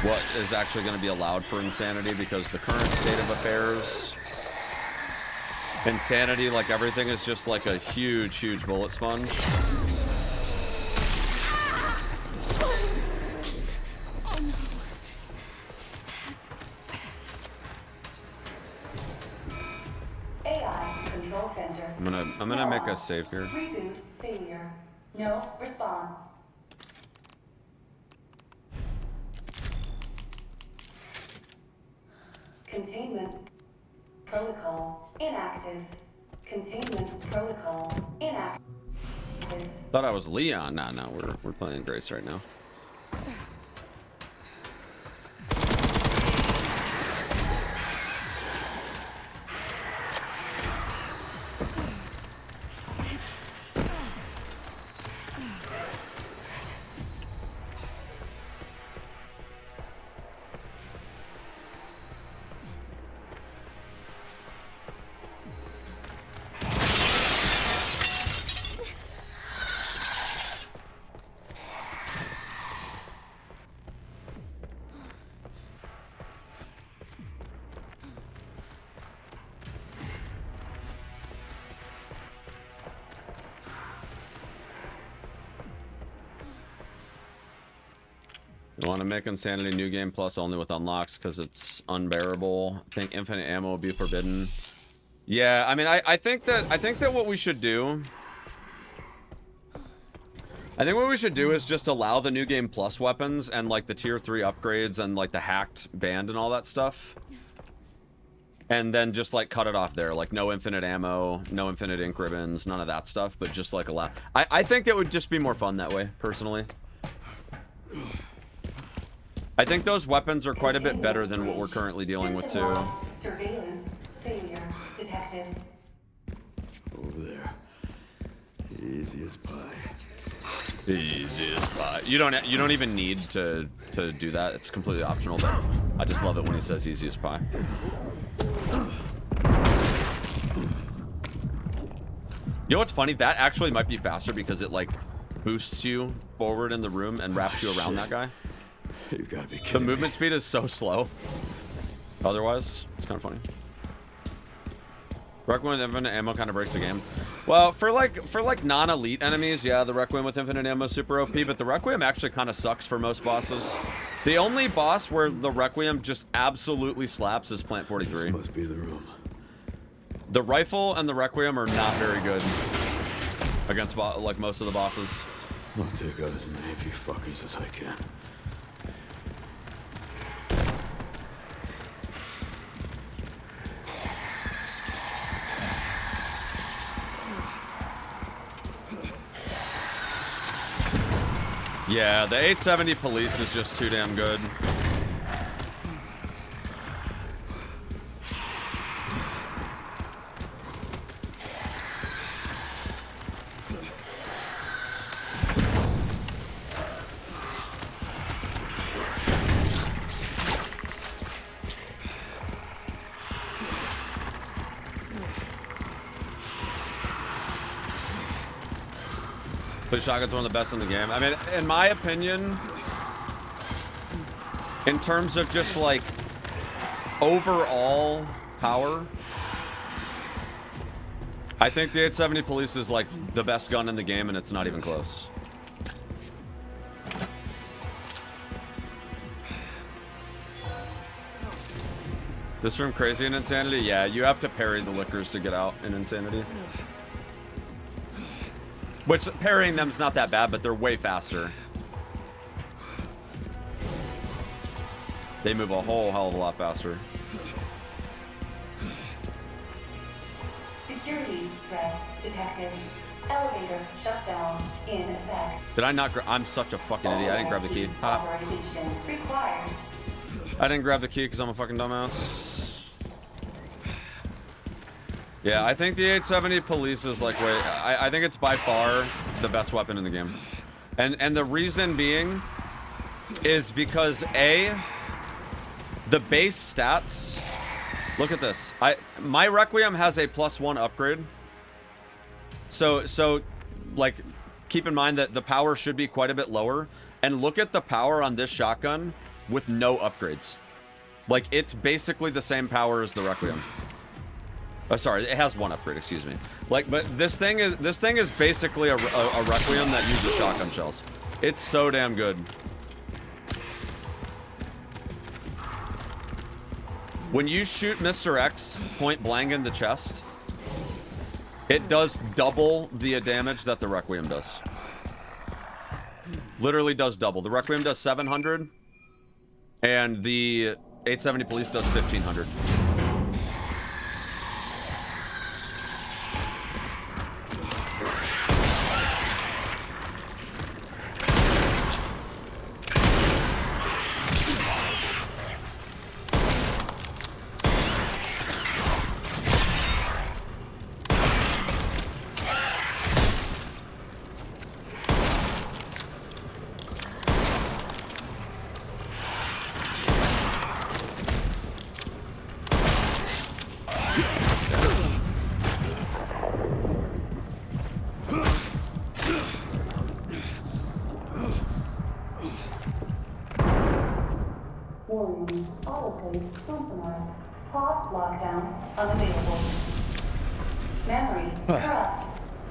what is actually going to be allowed for insanity, because the current state of affairs, insanity, like everything, is just like a huge, huge bullet sponge. I'm gonna make a save here. Reboot failure. No response. Containment protocol inactive. Containment protocol inactive. Thought I was Leon. No, we're playing Grace right now. You want to make Insanity New Game Plus only with unlocks because it's unbearable. I think infinite ammo will be forbidden. Yeah, I mean, I think that what we should do... I think what we should do is just allow the New Game Plus weapons and, like, the Tier 3 upgrades and, like, the hacked band and all that stuff. And then just, like, cut it off there. Like, no infinite ammo, no infinite ink ribbons, none of that stuff, but just, like, allow... I think it would just be more fun that way, personally. I think those weapons are quite a bit better than what we're currently dealing with, too. Surveillance failure detected. Over there. Easy as pie. Easy as pie. You don't even need to do that. It's completely optional, but I just love it when he says easy as pie. You know what's funny? That actually might be faster because it, like, boosts you forward in the room and wraps you around that guy. You've got to be kidding The movement speed is so slow. Otherwise, it's kind of funny. Requiem with infinite ammo kind of breaks the game. Well, for like non-elite enemies, yeah, the Requiem with infinite ammo is super OP, but the Requiem actually kind of sucks for most bosses. The only boss where the Requiem just absolutely slaps is Plant 43. This must be the room. The rifle and the Requiem are not very good against like most of the bosses. I'll take out as many of you fuckers as I can. Yeah, the 870 police is just too damn good. But shotgun's one of the best in the game. I mean, in my opinion, in terms of just like overall power, I think the 870 police is like the best gun in the game, and it's not even close. This room crazy in Insanity? Yeah, you have to parry the liquors to get out in Insanity. Which, parrying them's not that bad, but they're way faster. They move a whole hell of a lot faster. Security threat detected. Elevator shut down in effect. Did I not I'm such a fucking idiot. I didn't grab the key. Authorization required. I didn't grab the key because I'm a fucking dumbass. Yeah, I think the 870 police is like way... I think it's by far the best weapon in the game. And the reason being is because A, the base stats... Look at this. My Requiem has a +1 upgrade. So like, keep in mind that the power should be quite a bit lower. And look at the power on this shotgun with no upgrades. Like, it's basically the same power as the Requiem. Oh, sorry, it has 1 upgrade, excuse me. Like, but this thing is basically a Requiem that uses shotgun shells. It's so damn good. When you shoot Mr. X point blank in the chest, it does double the damage that the Requiem does. Literally does double. The Requiem does 700, and the 870 police does 1500. Warning, autoplay compromised. Pod lockdown unavailable. Memory corrupt.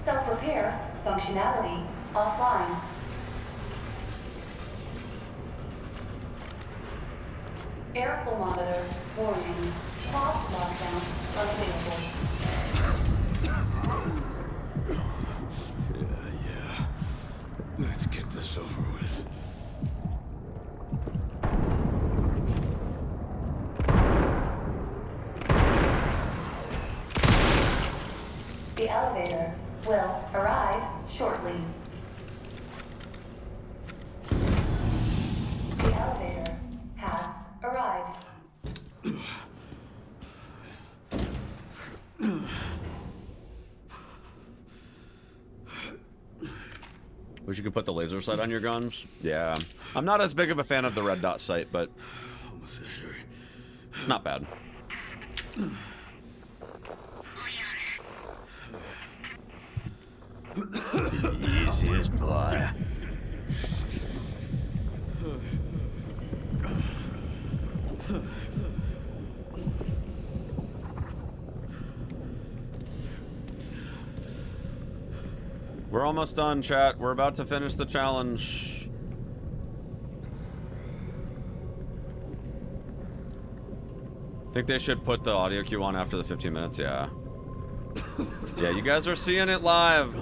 Self-repair functionality offline. Aerosol monitor, warning. Pod lockdown unavailable. Yeah. Let's get this over with. The elevator will arrive shortly. The elevator has arrived. Wish you could put the laser sight on your guns. Yeah. I'm not as big of a fan of the red dot sight, but it's not bad. Easy as pie. We're almost done, chat. We're about to finish the challenge. Think they should put the audio cue on after the 15 minutes? Yeah. Yeah, you guys are seeing it live.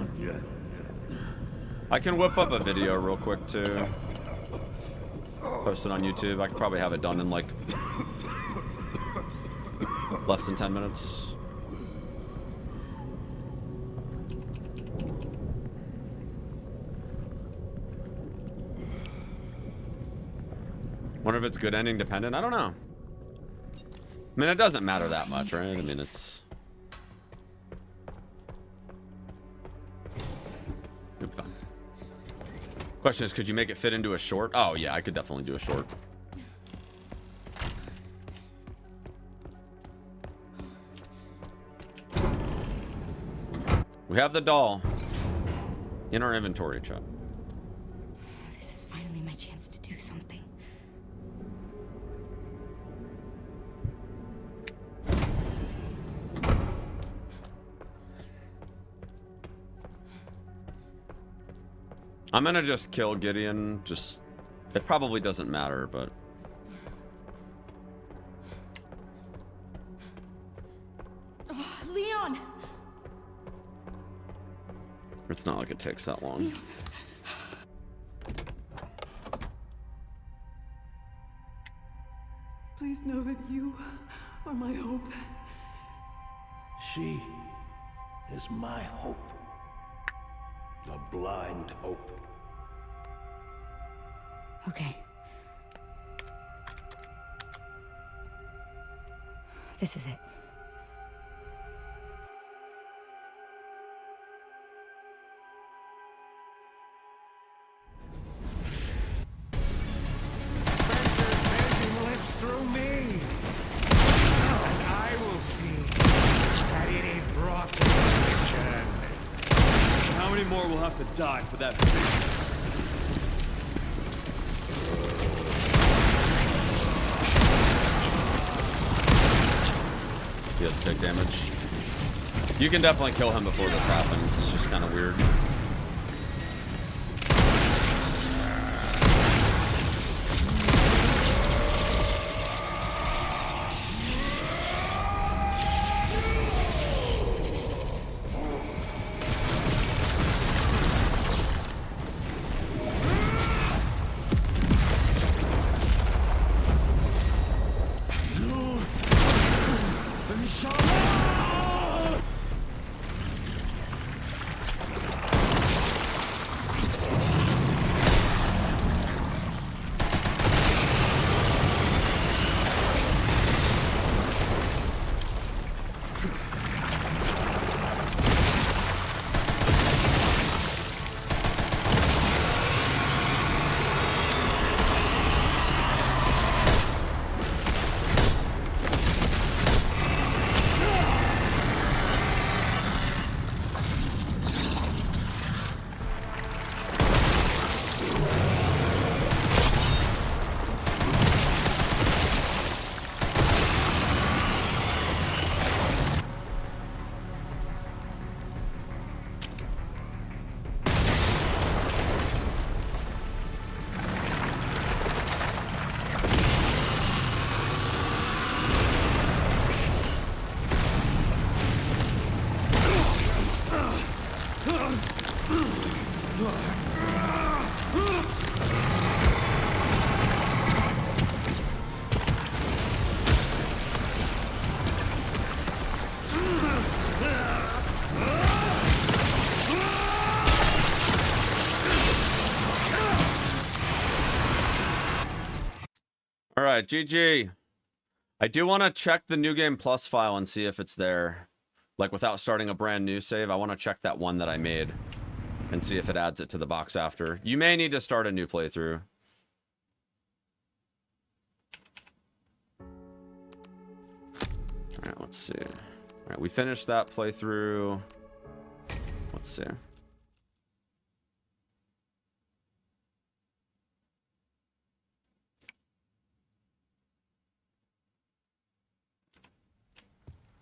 I can whip up a video real quick too. Post it on YouTube. I could probably have it done in like less than 10 minutes. Wonder if it's good ending dependent. I don't know. I mean, it doesn't matter that much, right? I mean, it's... It'll be fun. Question is, could you make it fit into a short? Oh, yeah, I could definitely do a short. We have the doll in our inventory, chat. This is finally my chance to do something. I'm gonna just kill Gideon. Just, it probably doesn't matter, but Oh, Leon! it's not like it takes that long. Please know that you are my hope. She is my hope. A blind hope. Okay. This is it. Spencer's vision lives through me. And I will see that it is brought to fruition. How many more will have to die for that vision? He has to take damage. You can definitely kill him before this happens. It's just kind of weird. right, GG. I do want to check the New Game Plus file and see if it's there. Like, without starting a brand new save, I want to check that one that I made and see if it adds it to the box after. You may need to start a new playthrough. Alright, let's see. Alright, we finished that playthrough. Let's see.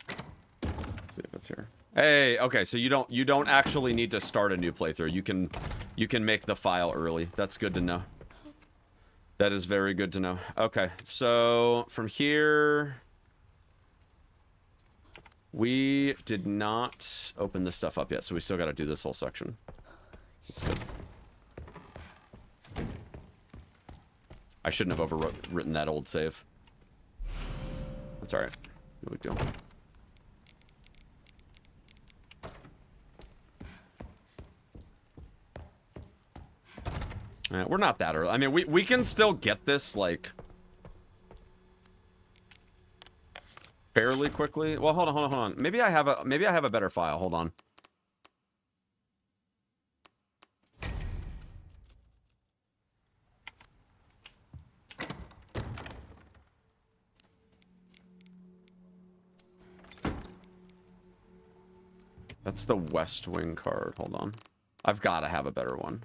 Let's see if it's here. Hey, okay, so you don't actually need to start a new playthrough. You can make the file early. That's good to know. That is very good to know. Okay, so from here, we did not open this stuff up yet, so we still got to do this whole section. That's good. I shouldn't have overwritten that old save. That's all right. No big deal. All right, we're not that early. I mean, we can still get this like fairly quickly. Well, hold on. Maybe I have a better file. Hold on. That's the West Wing card. Hold on. I've got to have a better one.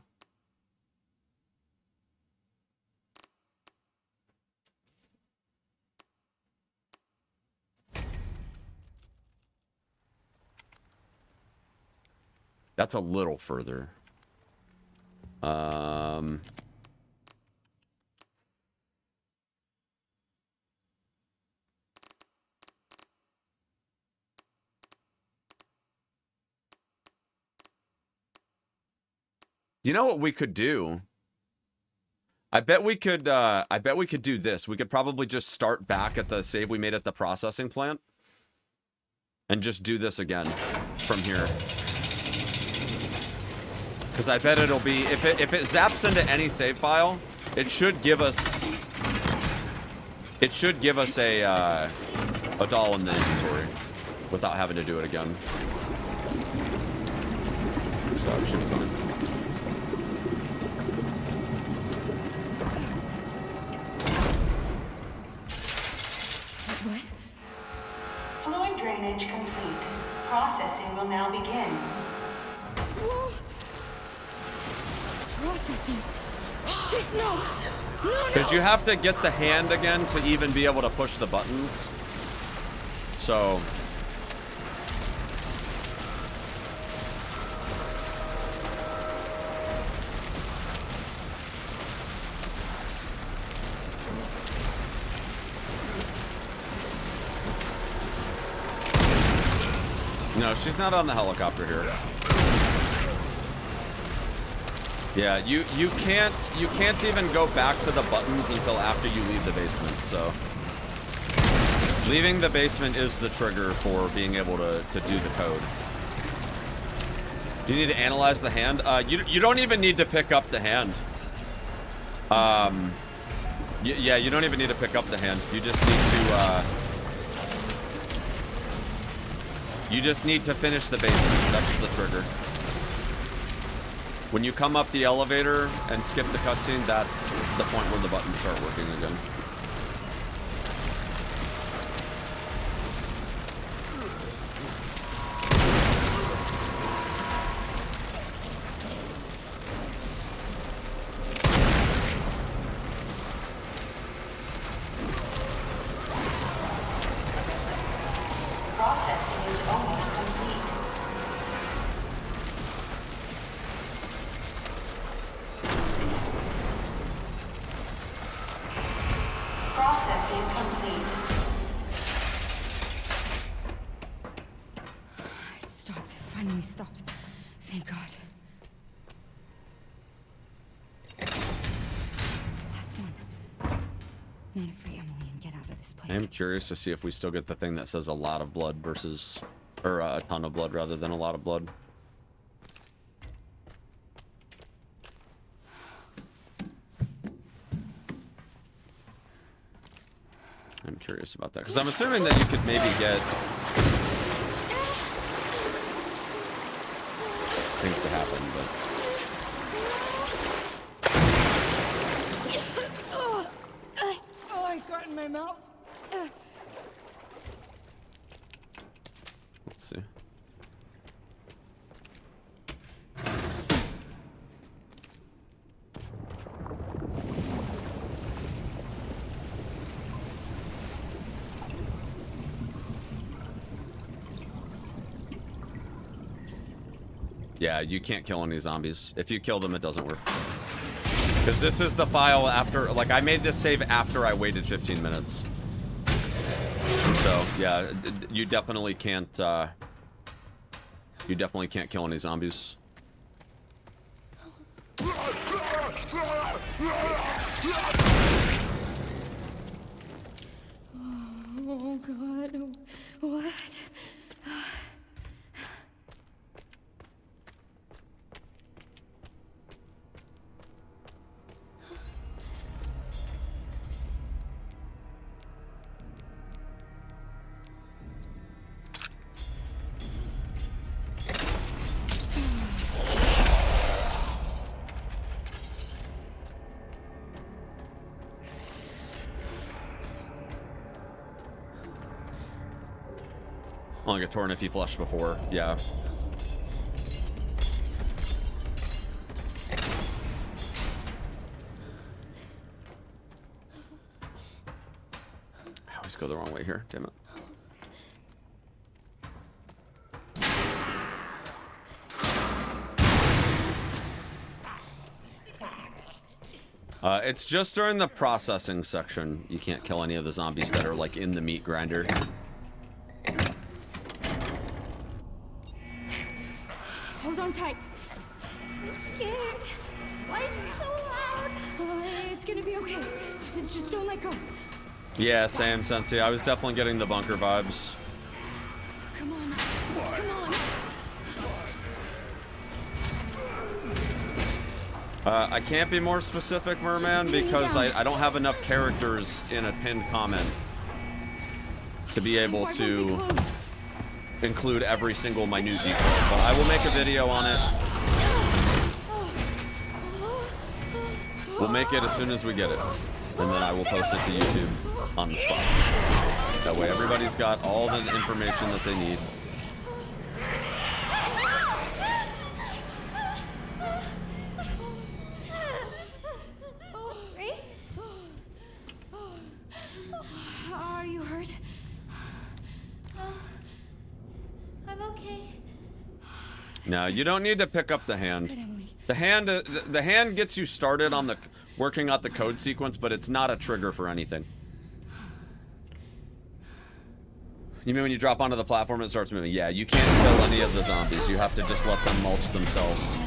That's a little further. You know what we could do? I bet we could do this. We could probably just start back at the save we made at the processing plant and just do this again from here. Because I bet it'll be, if it zaps into any save file, it should give us a doll in the inventory without having to do it again. So it should be fine. What? Fluid drainage complete. Processing will now begin. Whoa. Processing. Shit, no! No! Because you have to get the hand again to even be able to push the buttons. So... No, she's not on the helicopter here. Yeah, you can't even go back to the buttons until after you leave the basement, so leaving the basement is the trigger for being able to do the code. You need to analyze the hand. You don't even need to pick up the hand. Yeah, you don't even need to pick up the hand. You just need to finish the basement. That's the trigger. When you come up the elevator and skip the cutscene, that's the point where the buttons start working again. Processing is almost complete. Processing complete. It stopped. Finally stopped. Thank God. Last one. Not to free Emily and get out of this place. I am curious to see if we still get the thing that says a lot of blood versus, or a ton of blood rather than a lot of blood. I'm curious about that because I'm assuming that you could maybe get things to happen, but Oh, I got in my mouth. let's see. Yeah, you can't kill any zombies. If you kill them, it doesn't work. Because this is the file after, like, I made this save after I waited 15 minutes. So, yeah, you definitely can't kill any zombies. Oh, God. What? Only got torn if he flushed before, yeah. I always go the wrong way here, damn it. It's just during the processing section. You can't kill any of the zombies that are like in the meat grinder. Hold on tight. I'm scared. Why is it so loud? It's gonna be okay. Just don't let go. Yeah, same, Sensei. I was definitely getting the bunker vibes. Come on. Come on. I can't be more specific, Merman, because I don't have enough characters in a pinned comment to be able to include every single minute detail. But I will make a video on it. We'll make it as soon as we get it. And then I will post it to YouTube on the spot. That way everybody's got all the information that they need. Grace? Are you hurt? I'm okay. No, you don't need to pick up the hand. The hand gets you started on the working out the code sequence, but it's not a trigger for anything. You mean when you drop onto the platform and it starts moving? Yeah, you can't kill any of the zombies. You have to just let them mulch themselves.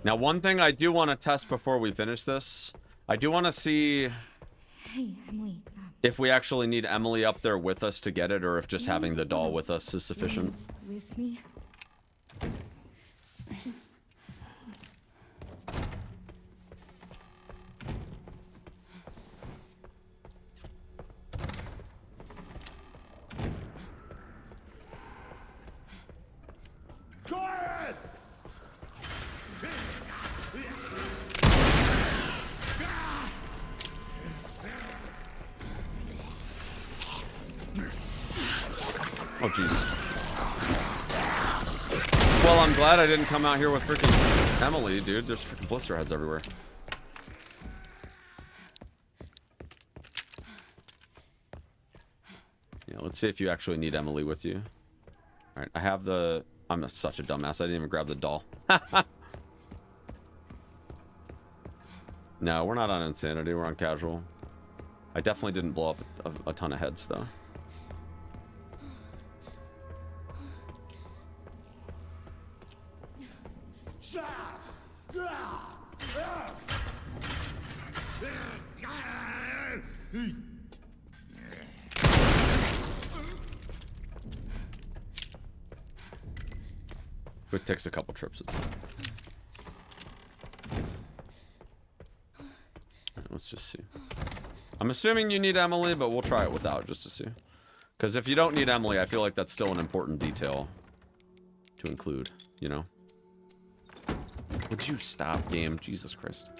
Now, one thing I do want to test before we finish this, I do want to see Hey, Emily. if we actually need Emily up there with us to get it, or if just having the doll with us is sufficient. With me? Torrent! Oh, jeez. Well, I'm glad I didn't come out here with freaking Emily, dude. There's freaking blister heads everywhere. Yeah, let's see if you actually need Emily with you. All right, I have the... I'm such a dumbass. I didn't even grab the doll. No, we're not on Insanity. We're on Casual. I definitely didn't blow up a ton of heads, though. It takes a couple trips. It's fine. Alright, let's just see. I'm assuming you need Emily, but we'll try it without just to see. Because if you don't need Emily, I feel like that's still an important detail to include, you know? Would you stop, game? Jesus Christ.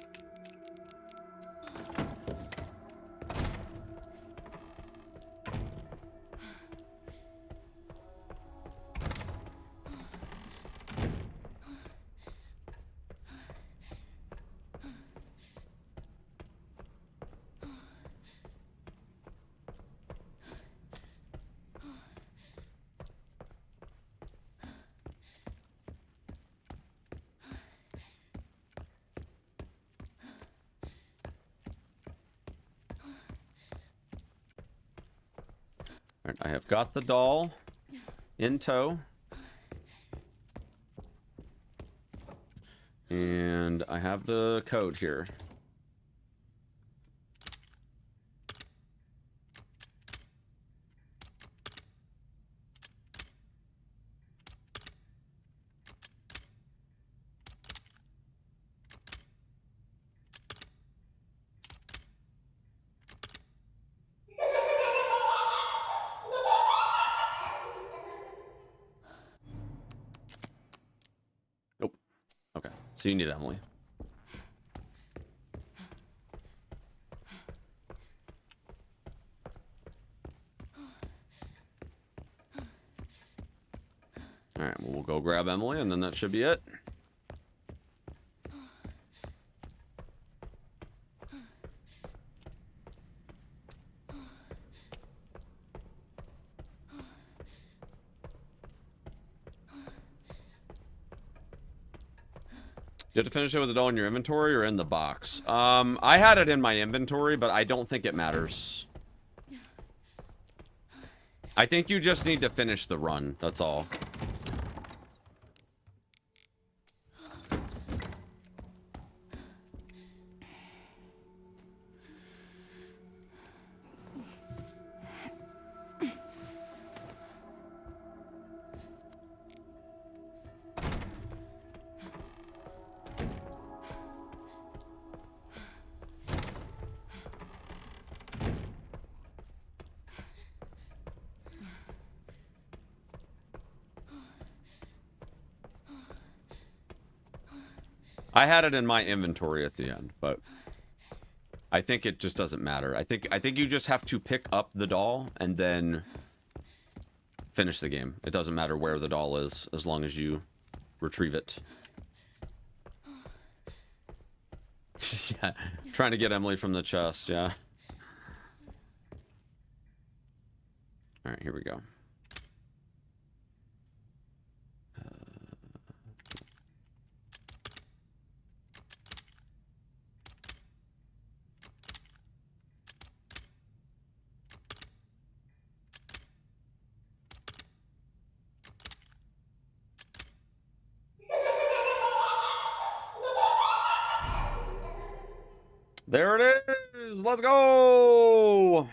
Alright, I have got the doll in tow. And I have the code here. Nope. Okay, so you need Emily. Alright, well, we'll go grab Emily, and then that should be it. You have to finish it with the doll in your inventory or in the box. I had it in my inventory, but I don't think it matters. I think you just need to finish the run, that's all. I had it in my inventory at the end, but I think it just doesn't matter. I think you just have to pick up the doll and then finish the game. It doesn't matter where the doll is as long as you retrieve it. Yeah, trying to get Emily from the chest, yeah. All right, here we go. There it is. Let's go.